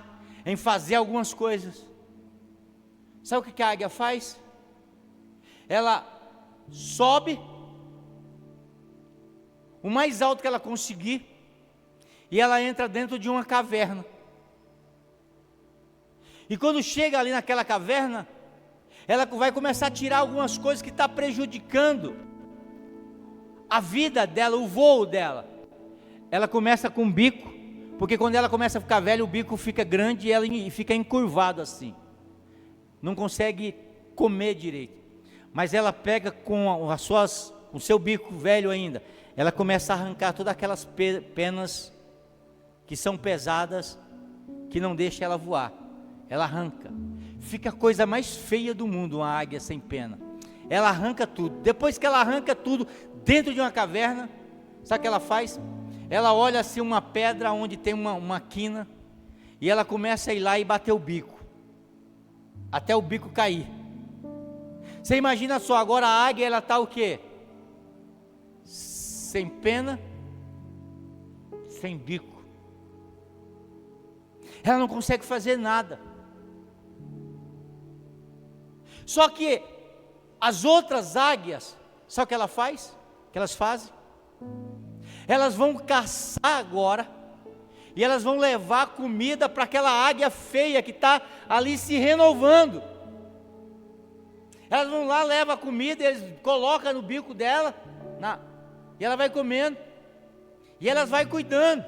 em fazer algumas coisas. Sabe o que a águia faz? Ela sobe o mais alto que ela conseguir e ela entra dentro de uma caverna. E quando chega ali naquela caverna, ela vai começar a tirar algumas coisas que estão prejudicando a vida dela, o voo dela. Ela começa com o bico, porque quando ela começa a ficar velha, o bico fica grande e ela fica encurvado assim, não consegue comer direito. Mas ela pega com o seu bico velho ainda, ela começa a arrancar todas aquelas penas que são pesadas, que não deixam ela voar. Ela arranca. Fica a coisa mais feia do mundo, uma águia sem pena. Ela arranca tudo. Depois que ela arranca tudo dentro de uma caverna, sabe o que ela faz? Ela olha assim uma pedra onde tem uma quina, e ela começa a ir lá e bater o bico, até o bico cair. Você imagina só, agora a águia, ela está o quê? Sem pena, sem bico. Ela não consegue fazer nada. Só que as outras águias, sabe o que ela faz? O que elas fazem? Elas vão caçar agora, e elas vão levar comida para aquela águia feia que está ali se renovando. Elas vão lá, levam a comida, eles colocam no bico dela, e ela vai comendo, e elas vai cuidando.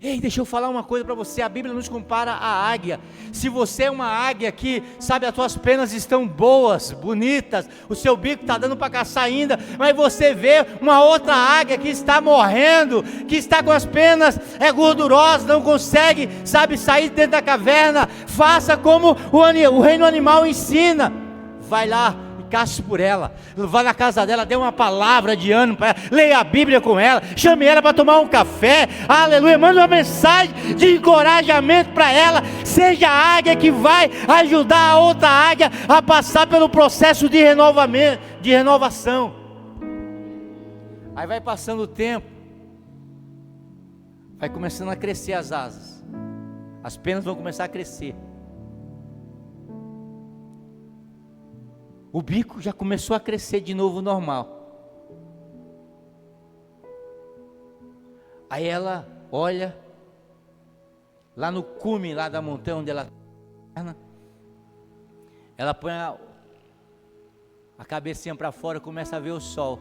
Ei, deixa eu falar uma coisa para você, a Bíblia nos compara à águia. Se você é uma águia que, sabe, as tuas penas estão boas, bonitas, o seu bico está dando para caçar ainda, mas você vê uma outra águia que está morrendo, que está com as penas gordurosas, não consegue, sabe, sair dentro da caverna. Faça como o reino animal ensina. Vai lá e caça por ela, vá na casa dela, dê uma palavra de ânimo para ela, leia a Bíblia com ela, chame ela para tomar um café, aleluia, manda uma mensagem de encorajamento para ela. Seja a águia que vai ajudar a outra águia a passar pelo processo de renovamento, de renovação. Aí vai passando o tempo, vai começando a crescer as asas, as penas vão começar a crescer. O bico já começou a crescer de novo normal. Aí ela olha lá no cume lá da montanha onde ela põe a cabecinha para fora e começa a ver o sol.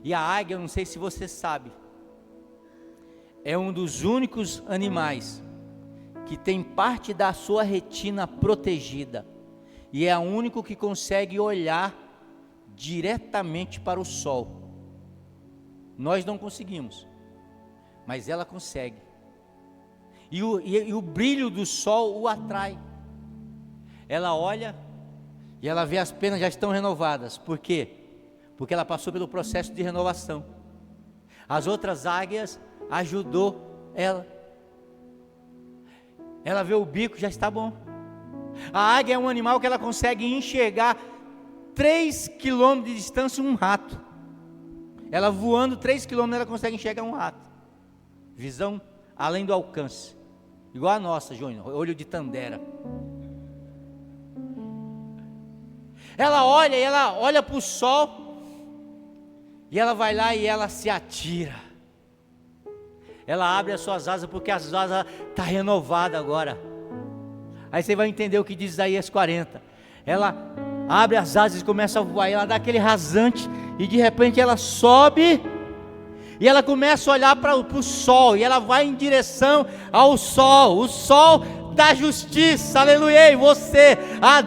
E a águia, eu não sei se você sabe, é um dos únicos animais que tem parte da sua retina protegida, e é o único que consegue olhar diretamente para o sol. Nós não conseguimos, mas ela consegue, e o brilho do sol o atrai. Ela olha e ela vê as penas já estão renovadas. Por quê? Porque ela passou pelo processo de renovação. As outras águias ajudou ela. Ela vê o bico, já está bom. A águia é um animal que ela consegue enxergar 3 quilômetros de distância um rato. Ela voando 3 quilômetros, ela consegue enxergar um rato. Visão além do alcance. Igual a nossa, Júnior, olho de Tandera. Ela olha para o sol, e ela vai lá e ela se atira. Ela abre as suas asas, porque as asas estão renovadas agora. Aí você vai entender o que diz Isaías 40. Ela abre as asas e começa a voar, ela dá aquele rasante, e de repente ela sobe, e ela começa a olhar para o sol, e ela vai em direção ao sol, o sol da justiça, aleluia. E você,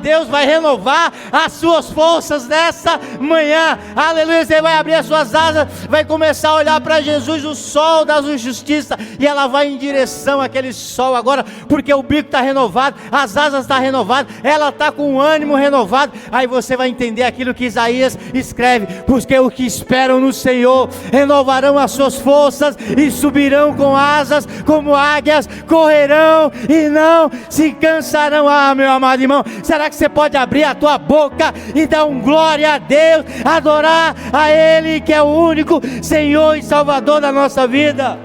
Deus vai renovar as suas forças nessa manhã, aleluia. Você vai abrir as suas asas, vai começar a olhar para Jesus, o sol da justiça, e ela vai em direção àquele sol agora, porque o bico está renovado, as asas estão renovadas, ela está com o ânimo renovado. Aí você vai entender aquilo que Isaías escreve: porque os que esperam no Senhor renovarão as suas forças e subirão com asas como águias, correrão e não se cansarão. Meu amado irmão, será que você pode abrir a tua boca e dar um glória a Deus, adorar a Ele, que é o único Senhor e Salvador da nossa vida?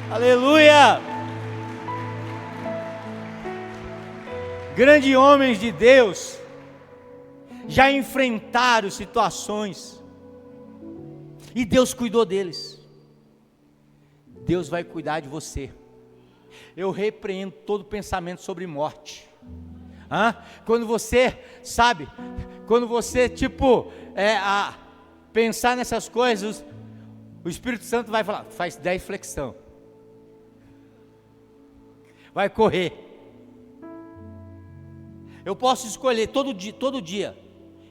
Aleluia! Grandes homens de Deus já enfrentaram situações e Deus cuidou deles. Deus vai cuidar de você. Eu repreendo todo pensamento sobre morte. Quando você, sabe, quando você pensar nessas coisas, o Espírito Santo vai falar: faz 10 flexão, vai correr. Eu posso escolher todo dia.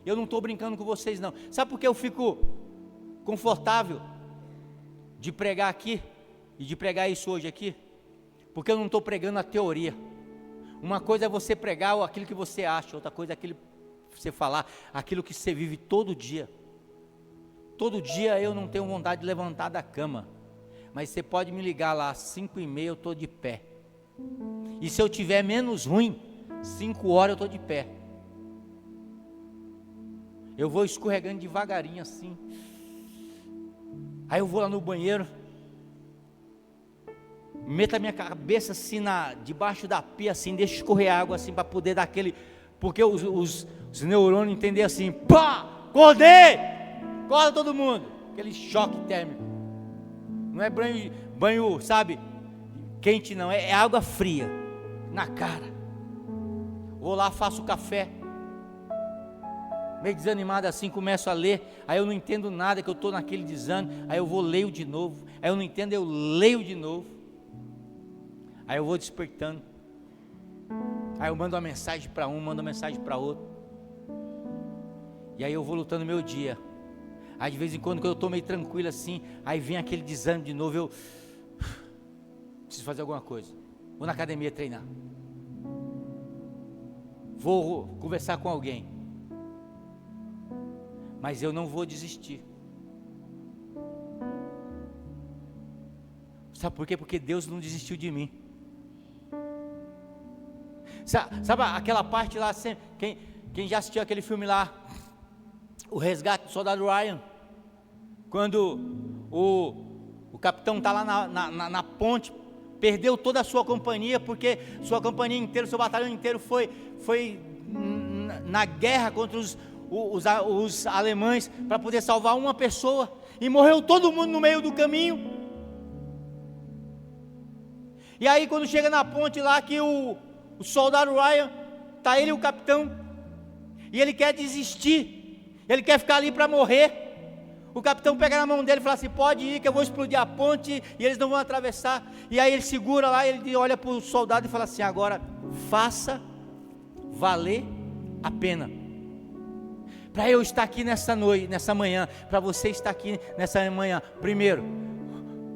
Eu não estou brincando com vocês não. Sabe por que eu fico confortável de pregar aqui e de pregar isso hoje aqui? Porque eu não estou pregando a teoria. Uma coisa é você pregar aquilo que você acha, outra coisa é aquilo que você falar, aquilo que você vive todo dia. Todo dia eu não tenho vontade de levantar da cama, mas você pode me ligar lá às 5h30, eu estou de pé. E se eu tiver menos ruim, 5 horas eu estou de pé. Eu vou escorregando devagarinho assim. Aí eu vou lá no banheiro, meto a minha cabeça assim debaixo da pia, assim, deixo escorrer água assim, para poder dar aquele, porque os neurônios entendem assim: pá, acordei, acorda todo mundo, aquele choque térmico. Não é banho, sabe, quente não, é água fria, na cara. Vou lá, faço café, meio desanimado assim, começo a ler, aí eu não entendo nada, que eu estou naquele desânimo, aí eu vou, leio de novo, aí eu não entendo, eu leio de novo, aí eu vou despertando, aí eu mando uma mensagem para um, mando uma mensagem para outro, e aí eu vou lutando meu dia. Aí de vez em quando eu estou meio tranquilo assim, aí vem aquele desânimo de novo, eu preciso fazer alguma coisa, vou na academia treinar, vou conversar com alguém, mas eu não vou desistir. Sabe por quê? Porque Deus não desistiu de mim. Sabe aquela parte lá, quem já assistiu aquele filme lá, O Resgate do Soldado Ryan, quando o capitão está lá na ponte, perdeu toda a sua companhia, porque sua companhia inteira, seu batalhão inteiro foi na guerra contra os alemães, para poder salvar uma pessoa, e morreu todo mundo no meio do caminho. E aí quando chega na ponte lá que o soldado Ryan, está ele e o capitão, e ele quer desistir, ele quer ficar ali para morrer. O capitão pega na mão dele e fala assim: pode ir que eu vou explodir a ponte e eles não vão atravessar. E aí ele segura lá, ele olha para o soldado e fala assim: agora faça valer a pena. Para eu estar aqui nessa noite, nessa manhã, para você estar aqui nessa manhã, primeiro,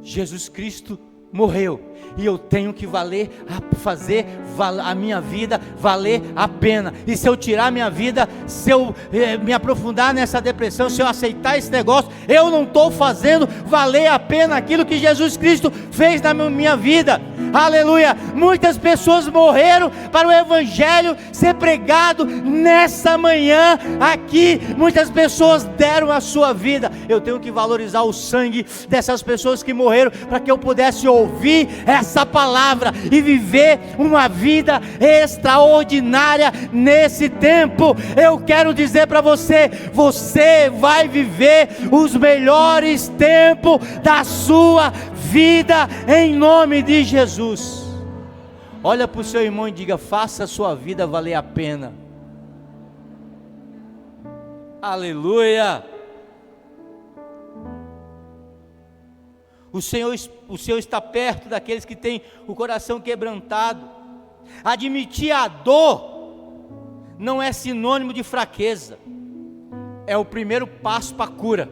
Jesus Cristo morreu, e eu tenho que fazer a minha vida valer a pena. E se eu tirar minha vida, se eu me aprofundar nessa depressão, se eu aceitar esse negócio, eu não estou fazendo valer a pena aquilo que Jesus Cristo fez na minha vida. Aleluia. Muitas pessoas morreram para o evangelho ser pregado nessa manhã aqui. Muitas pessoas deram a sua vida. Eu tenho que valorizar o sangue dessas pessoas que morreram, para que eu pudesse ouvir essa palavra e viver uma vida extraordinária nesse tempo. Eu quero dizer para você: você vai viver os melhores tempos da sua vida em nome de Jesus. Olha para o seu irmão e diga: faça a sua vida valer a pena. Aleluia. O Senhor está perto daqueles que têm o coração quebrantado. Admitir a dor não é sinônimo de fraqueza, é o primeiro passo para a cura.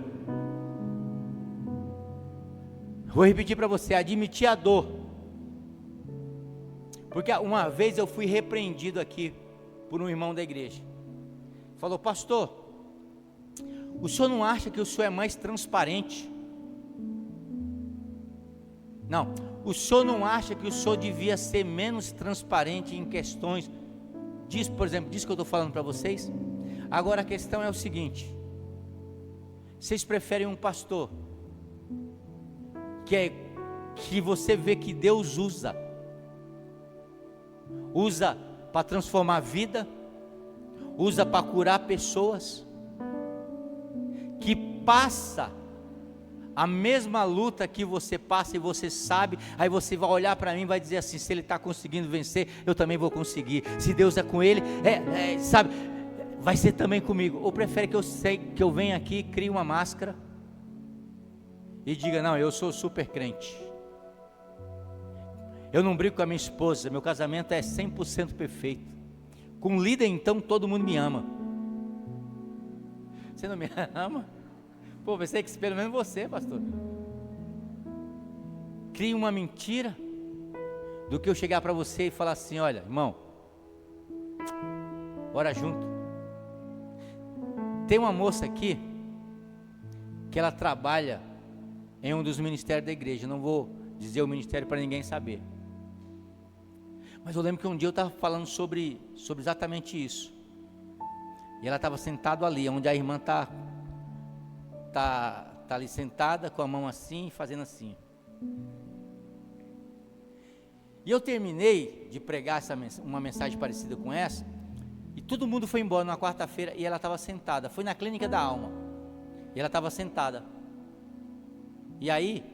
Vou repetir para você: admitir a dor. Porque uma vez eu fui repreendido aqui por um irmão da igreja. Falou: pastor, o senhor não acha que o senhor é mais transparente? Não, o senhor não acha que o senhor devia ser menos transparente em questões disso, por exemplo, disso que eu estou falando para vocês? Agora a questão é o seguinte: vocês preferem um pastor que você vê que Deus usa para transformar a vida, usa para curar pessoas, que passa a mesma luta que você passa e você sabe, aí você vai olhar para mim e vai dizer assim: se ele está conseguindo vencer, eu também vou conseguir. Se Deus é com ele, sabe, vai ser também comigo. Ou prefere que eu venha aqui, crie uma máscara e diga: não, eu sou super crente, eu não brigo com a minha esposa, meu casamento é 100% perfeito, com líder então todo mundo me ama. Você não me ama? Pô, pensei que pelo menos você, pastor. Crie uma mentira, do que eu chegar para você e falar assim: olha, irmão, bora junto. Tem uma moça aqui, que ela trabalha em um dos ministérios da igreja. Não vou dizer o ministério para ninguém saber, mas eu lembro que um dia eu estava falando sobre exatamente isso, e ela estava sentada ali, onde a irmã está ali sentada, com a mão assim, fazendo assim. E eu terminei de pregar uma mensagem parecida com essa, e todo mundo foi embora na quarta-feira, e ela estava sentada. Foi na Clínica da Alma, e ela estava sentada. E aí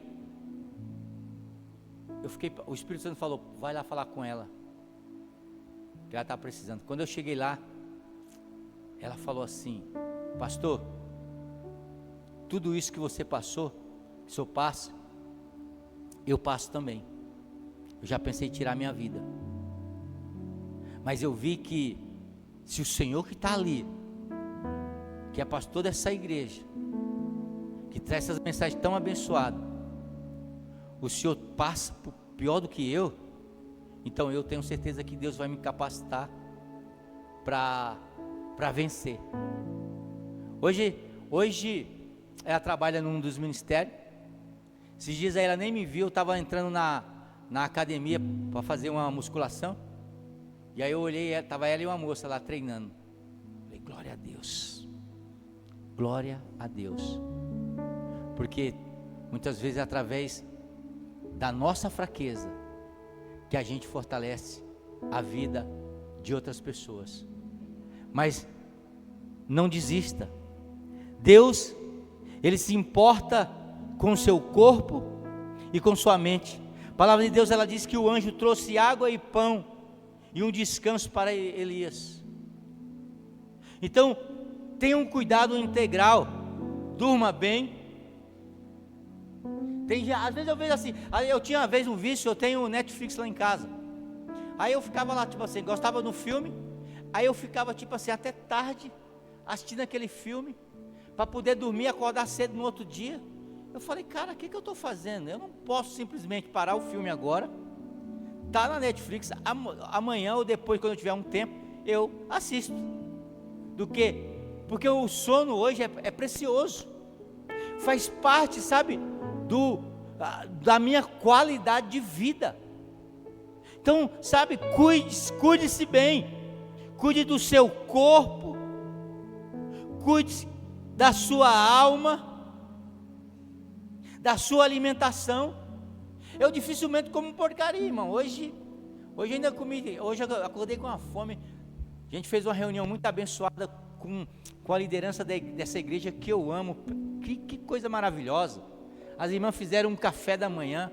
o Espírito Santo falou: vai lá falar com ela, que ela está precisando. Quando eu cheguei lá, ela falou assim: pastor, tudo isso que você passou, que o senhor passa, eu passo também. Eu já pensei em tirar minha vida, mas eu vi que se o Senhor que está ali, que é pastor dessa igreja, que traz essas mensagens tão abençoadas, o Senhor passa por pior do que eu, então eu tenho certeza que Deus vai me capacitar para vencer. Hoje ela trabalha num dos ministérios. Esses dias aí ela nem me viu, eu estava entrando na academia para fazer uma musculação, e aí eu olhei, estava ela e uma moça lá treinando. Falei: glória a Deus, glória a Deus, porque muitas vezes é através da nossa fraqueza que a gente fortalece a vida de outras pessoas. Mas não desista. Deus, Ele se importa com o seu corpo e com sua mente, palavra de Deus, ela diz que o anjo trouxe água e pão e um descanso para Elias. Então, tenha um cuidado integral, durma bem. Às vezes eu vejo assim, eu tinha uma vez um vício, eu tenho Netflix lá em casa, aí eu ficava lá, tipo assim, gostava do filme, aí eu ficava tipo assim, até tarde, assistindo aquele filme, para poder dormir, acordar cedo no outro dia. Eu falei, cara, o que eu estou fazendo? Eu não posso simplesmente parar o filme agora, tá na Netflix, amanhã ou depois, quando eu tiver um tempo, eu assisto. Do que? Porque o sono hoje é precioso, faz parte, sabe, da minha qualidade de vida. Então, sabe, cuide-se bem, cuide do seu corpo, cuide da sua alma, da sua alimentação. Eu dificilmente como porcaria, irmão. Hoje ainda comi, hoje eu acordei com uma fome. A gente fez uma reunião muito abençoada com a liderança dessa igreja que eu amo. Que coisa maravilhosa. As irmãs fizeram um café da manhã,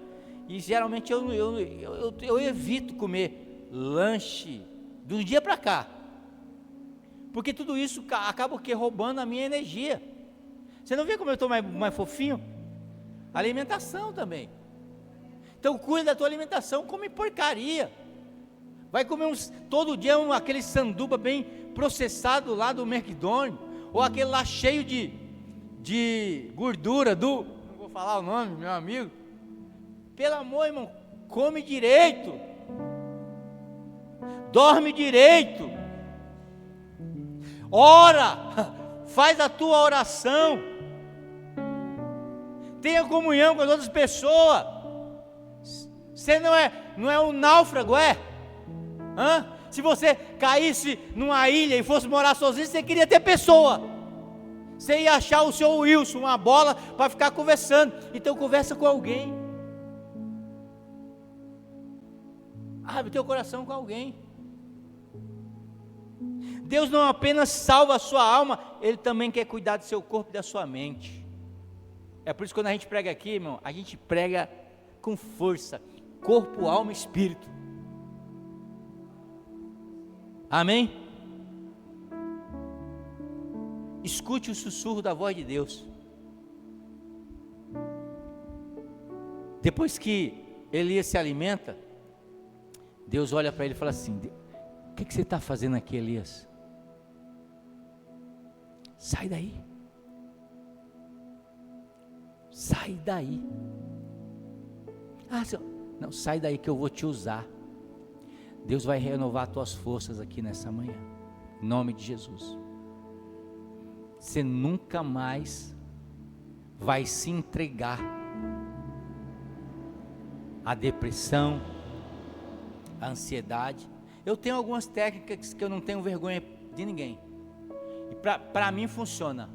e geralmente eu evito comer lanche de um dia para cá, porque tudo isso acaba o quê? Roubando a minha energia. Você não vê como eu estou mais fofinho? Alimentação também. Então cuida da tua alimentação, come porcaria. Vai comer todo dia aquele sanduba bem processado lá do McDonald's, ou aquele lá cheio de gordura não vou falar o nome, meu amigo. Pelo amor, irmão, come direito, dorme direito, ora, faz a tua oração, tenha comunhão com as outras pessoas. Você não é um náufrago, é? Se você caísse numa ilha e fosse morar sozinho, você queria ter pessoa. Você ia achar o seu Wilson, uma bola para ficar conversando. Então conversa com alguém. Abre teu coração com alguém. Deus não apenas salva a sua alma, Ele também quer cuidar do seu corpo e da sua mente. É por isso que quando a gente prega aqui, irmão, a gente prega com força, corpo, alma e espírito. Amém? Escute o sussurro da voz de Deus. Depois que Elias se alimenta, Deus olha para ele e fala assim: o que você está fazendo aqui, Elias? Sai daí. Sai daí. Senhor, não, sai daí que eu vou te usar. Deus vai renovar as tuas forças aqui nessa manhã, em nome de Jesus. Você nunca mais vai se entregar à depressão, à ansiedade. Eu tenho algumas técnicas que eu não tenho vergonha de ninguém, e para mim funciona.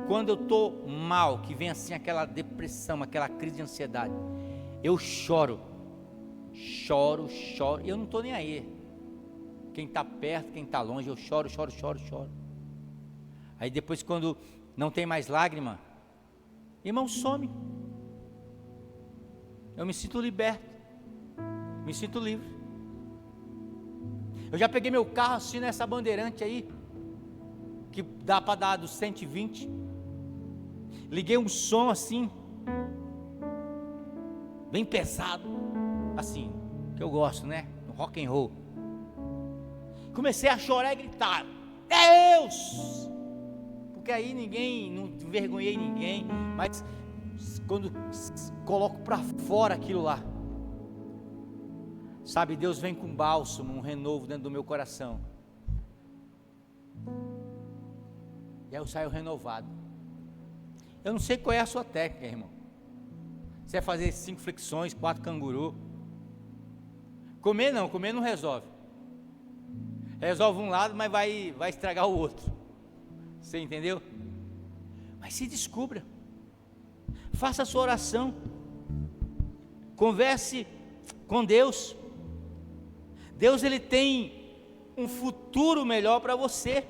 Quando eu estou mal, que vem assim aquela depressão, aquela crise de ansiedade, eu choro, e eu não estou nem aí. Quem está perto, quem está longe, eu choro. Aí depois, quando não tem mais lágrima, irmão, some. Eu me sinto liberto, me sinto livre. Eu já peguei meu carro assim nessa bandeirante aí, que dá para dar dos 120. Liguei um som assim, bem pesado, assim, que eu gosto, né? No rock and roll. Comecei a chorar e gritar: Deus! Porque aí não envergonhei ninguém, mas quando coloco para fora aquilo lá, sabe, Deus vem com bálsamo, um renovo dentro do meu coração, e aí eu saio renovado. Eu não sei qual é a sua técnica, irmão. Você vai fazer 5 flexões, 4 canguru. Comer não resolve. Resolve um lado, mas vai estragar o outro. Você entendeu? Mas se descubra, faça a sua oração, converse com Deus. Deus, Ele tem um futuro melhor para você.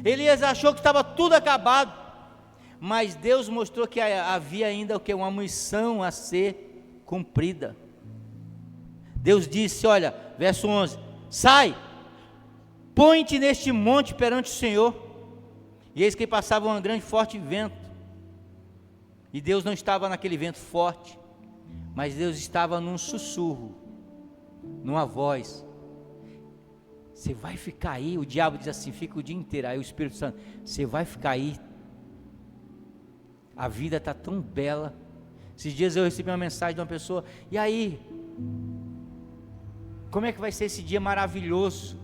Elias achou que estava tudo acabado, mas Deus mostrou que havia ainda uma missão a ser cumprida. Deus disse, olha, verso 11, sai, põe-te neste monte perante o Senhor. E eis que passava um grande forte vento, e Deus não estava naquele vento forte, mas Deus estava num sussurro, numa voz. Você vai ficar aí, o diabo diz assim, fica o dia inteiro, aí o Espírito Santo, você vai ficar aí, a vida está tão bela. Esses dias eu recebi uma mensagem de uma pessoa, e aí, como é que vai ser esse dia maravilhoso,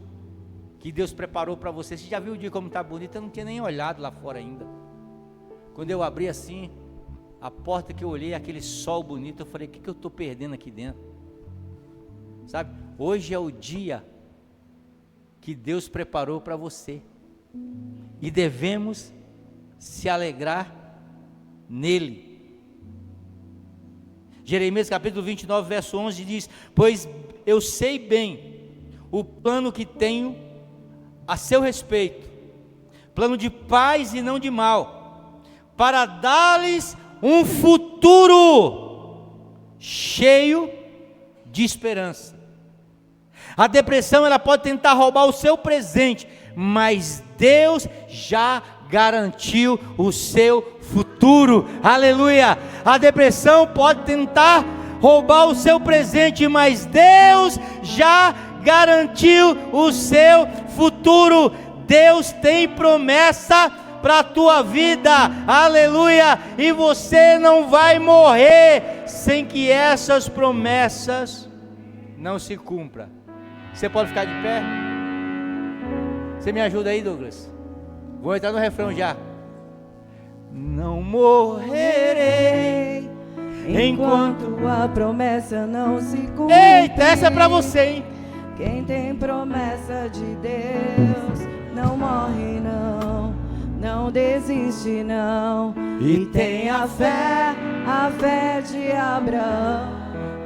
que Deus preparou para você? Você já viu o dia como está bonito? Eu não tinha nem olhado lá fora ainda. Quando eu abri assim, a porta que eu olhei, aquele sol bonito, eu falei, o que eu estou perdendo aqui dentro? Sabe, hoje é o dia que Deus preparou para você, e devemos se alegrar nele. Jeremias capítulo 29, verso 11 diz, pois eu sei bem o plano que tenho a seu respeito, plano de paz e não de mal, para dar-lhes um futuro cheio de esperança. A depressão, ela pode tentar roubar o seu presente, mas Deus já garantiu o seu futuro. Aleluia! A depressão pode tentar roubar o seu presente, mas Deus já garantiu o seu futuro. Deus tem promessa para a tua vida, aleluia, e você não vai morrer sem que essas promessas não se cumpram. Você pode ficar de pé? Você me ajuda aí, Douglas? Vou entrar no refrão já. Não morrerei enquanto a promessa não se cumpre. Eita, essa é para você, hein? Quem tem promessa de Deus não morre não, não desiste não, e tem a fé de Abraão.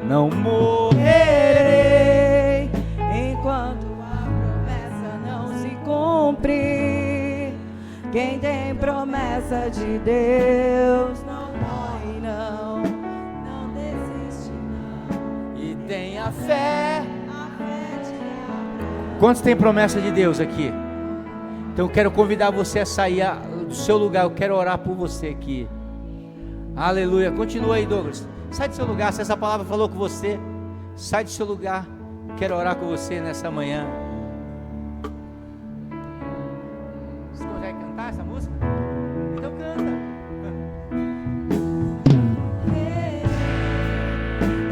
Não morrerei enquanto a promessa não se cumpre. Quem tem promessa de Deus não morre não, não desiste não, e tem a fé. de Abraão. Quantos tem promessa de Deus aqui? Então eu quero convidar você a sair do seu lugar. Eu quero orar por você aqui. Aleluia. Continua aí, Douglas. Sai do seu lugar. Se essa palavra falou com você, sai do seu lugar. Quero orar com você nessa manhã. Você consegue cantar essa música? Então canta.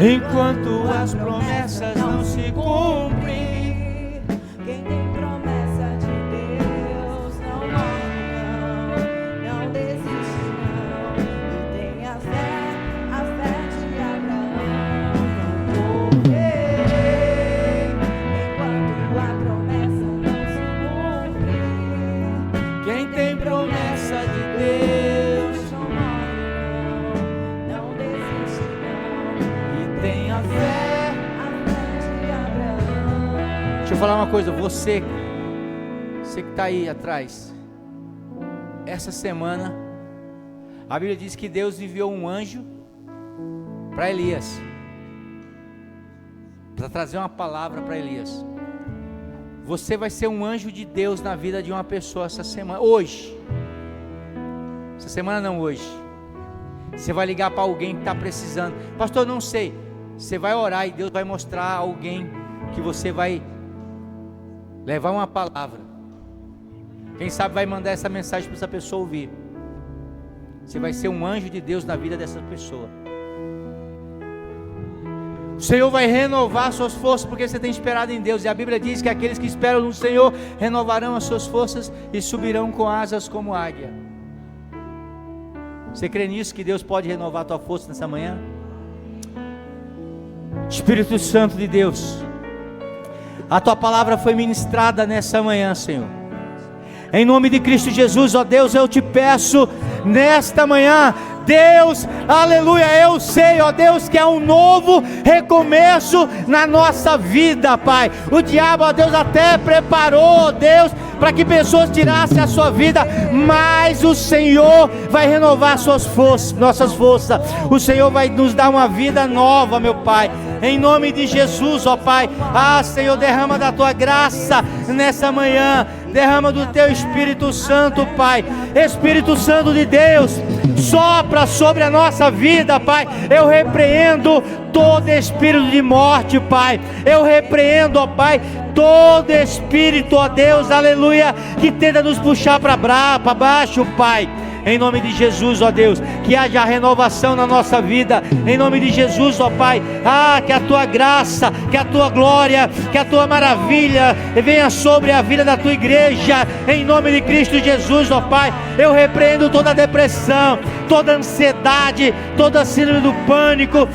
Enquanto as promessas não se cumprem, quem tem promessa de Deus não morre não, não desiste não, e tem a fé de Abraão. Não morrerei enquanto a promessa não se cumpre. quem tem promessa de Deus Não morre não, não desiste não, e tem a fé. de Abraão. Deixa eu falar uma coisa, você que está aí atrás, essa semana, a Bíblia diz que Deus enviou um anjo para Elias, para trazer uma palavra para Elias. Você vai ser um anjo de Deus na vida de uma pessoa essa semana, hoje. Essa semana não, hoje. Você vai ligar para alguém que está precisando. Pastor, não sei. Você vai orar e Deus vai mostrar a alguém que você vai levar uma palavra. Quem sabe vai mandar essa mensagem para essa pessoa ouvir. Você vai ser um anjo de Deus na vida dessa pessoa. O Senhor vai renovar suas forças, porque você tem esperado em Deus. E a Bíblia diz que aqueles que esperam no Senhor renovarão as suas forças e subirão com asas como águia. Você crê nisso, que Deus pode renovar a tua força nessa manhã? Espírito Santo de Deus, a tua palavra foi ministrada nessa manhã, Senhor. Em nome de Cristo Jesus, ó Deus, eu te peço nesta manhã, Deus, aleluia, eu sei, ó Deus, que é um novo recomeço na nossa vida, Pai. O diabo, ó Deus, até preparou, Deus, para que pessoas tirassem a sua vida, mas o Senhor vai renovar nossas forças. O Senhor vai nos dar uma vida nova, meu Pai, em nome de Jesus, ó Pai. Senhor, derrama da tua graça nessa manhã, derrama do teu Espírito Santo, Pai. Espírito Santo de Deus, sopra sobre a nossa vida, Pai. Eu repreendo todo espírito de morte, Pai. Eu repreendo, ó Pai, todo espírito, ó Deus, aleluia, que tenta nos puxar para baixo, Pai. Em nome de Jesus, ó Deus, que haja renovação na nossa vida, em nome de Jesus, ó Pai. Que a tua graça, que a tua glória, que a tua maravilha venha sobre a vida da tua igreja, em nome de Cristo Jesus, ó Pai. Eu repreendo toda depressão, toda ansiedade, toda síndrome do pânico,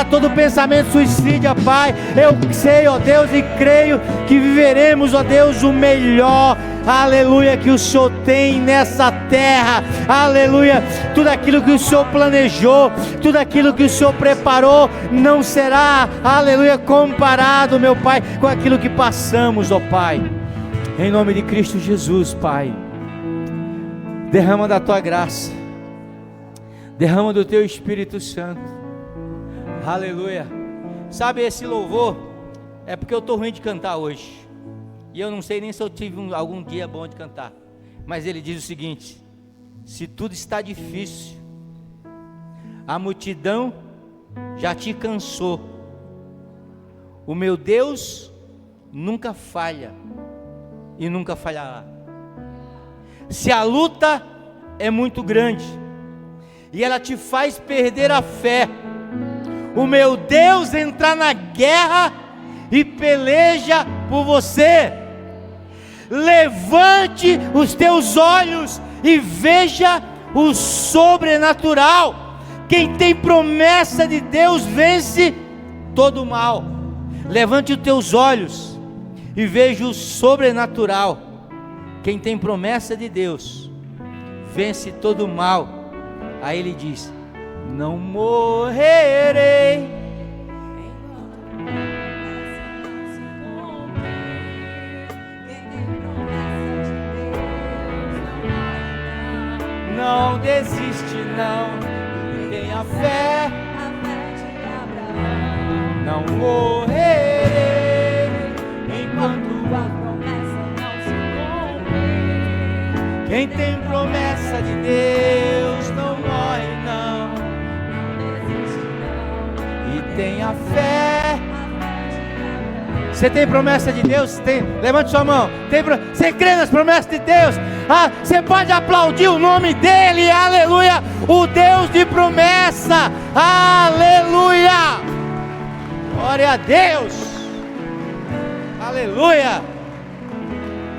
todo pensamento suicida, Pai. Eu sei, ó Deus, e creio que viveremos, ó Deus, o melhor, aleluia, que o Senhor tem nessa terra, aleluia. Tudo aquilo que o Senhor planejou, tudo aquilo que o Senhor preparou, não será, aleluia, comparado, meu Pai, com aquilo que passamos, ó Pai. Em nome de Cristo Jesus, Pai, derrama da tua graça, derrama do teu Espírito Santo, aleluia. Sabe, esse louvor é porque eu estou ruim de cantar hoje, e eu não sei nem se eu tive algum dia bom de cantar, mas ele diz o seguinte: se tudo está difícil, a multidão já te cansou, o meu Deus nunca falha e nunca falhará. Se a luta é muito grande e ela te faz perder a fé, o meu Deus entra na guerra e peleja por você. Levante os teus olhos e veja o sobrenatural. Quem tem promessa de Deus vence todo o mal. Levante os teus olhos e veja o sobrenatural. Quem tem promessa de Deus vence todo o mal. Aí ele diz: não morrerei. Não desiste, não, tenha fé, não morrerei enquanto a promessa não se cumprir. Quem tem promessa de Deus não morre, não, e tenha fé. Você tem promessa de Deus? Tem? Levante sua mão. Você crê nas promessas de Deus? Você pode aplaudir o nome dele, aleluia, o Deus de promessa, aleluia, glória a Deus, aleluia.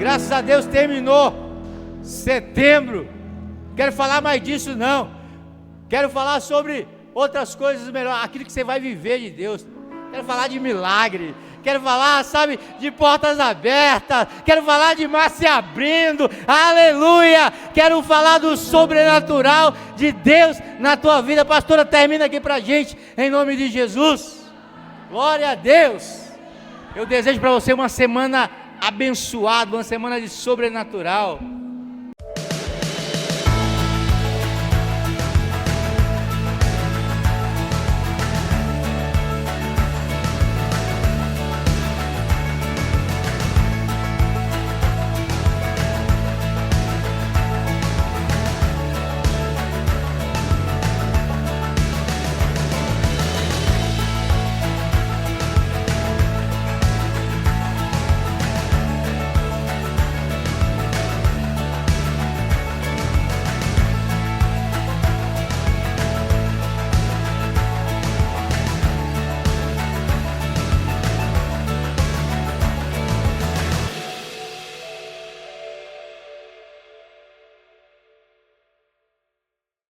Graças a Deus terminou setembro. Quero falar mais disso não, quero falar sobre outras coisas melhores, aquilo que você vai viver de Deus. Quero falar de milagre, quero falar, sabe, de portas abertas, quero falar de mar se abrindo, aleluia, quero falar do sobrenatural de Deus na tua vida. Pastora, termina aqui pra gente, em nome de Jesus, glória a Deus. Eu desejo para você uma semana abençoada, uma semana de sobrenatural.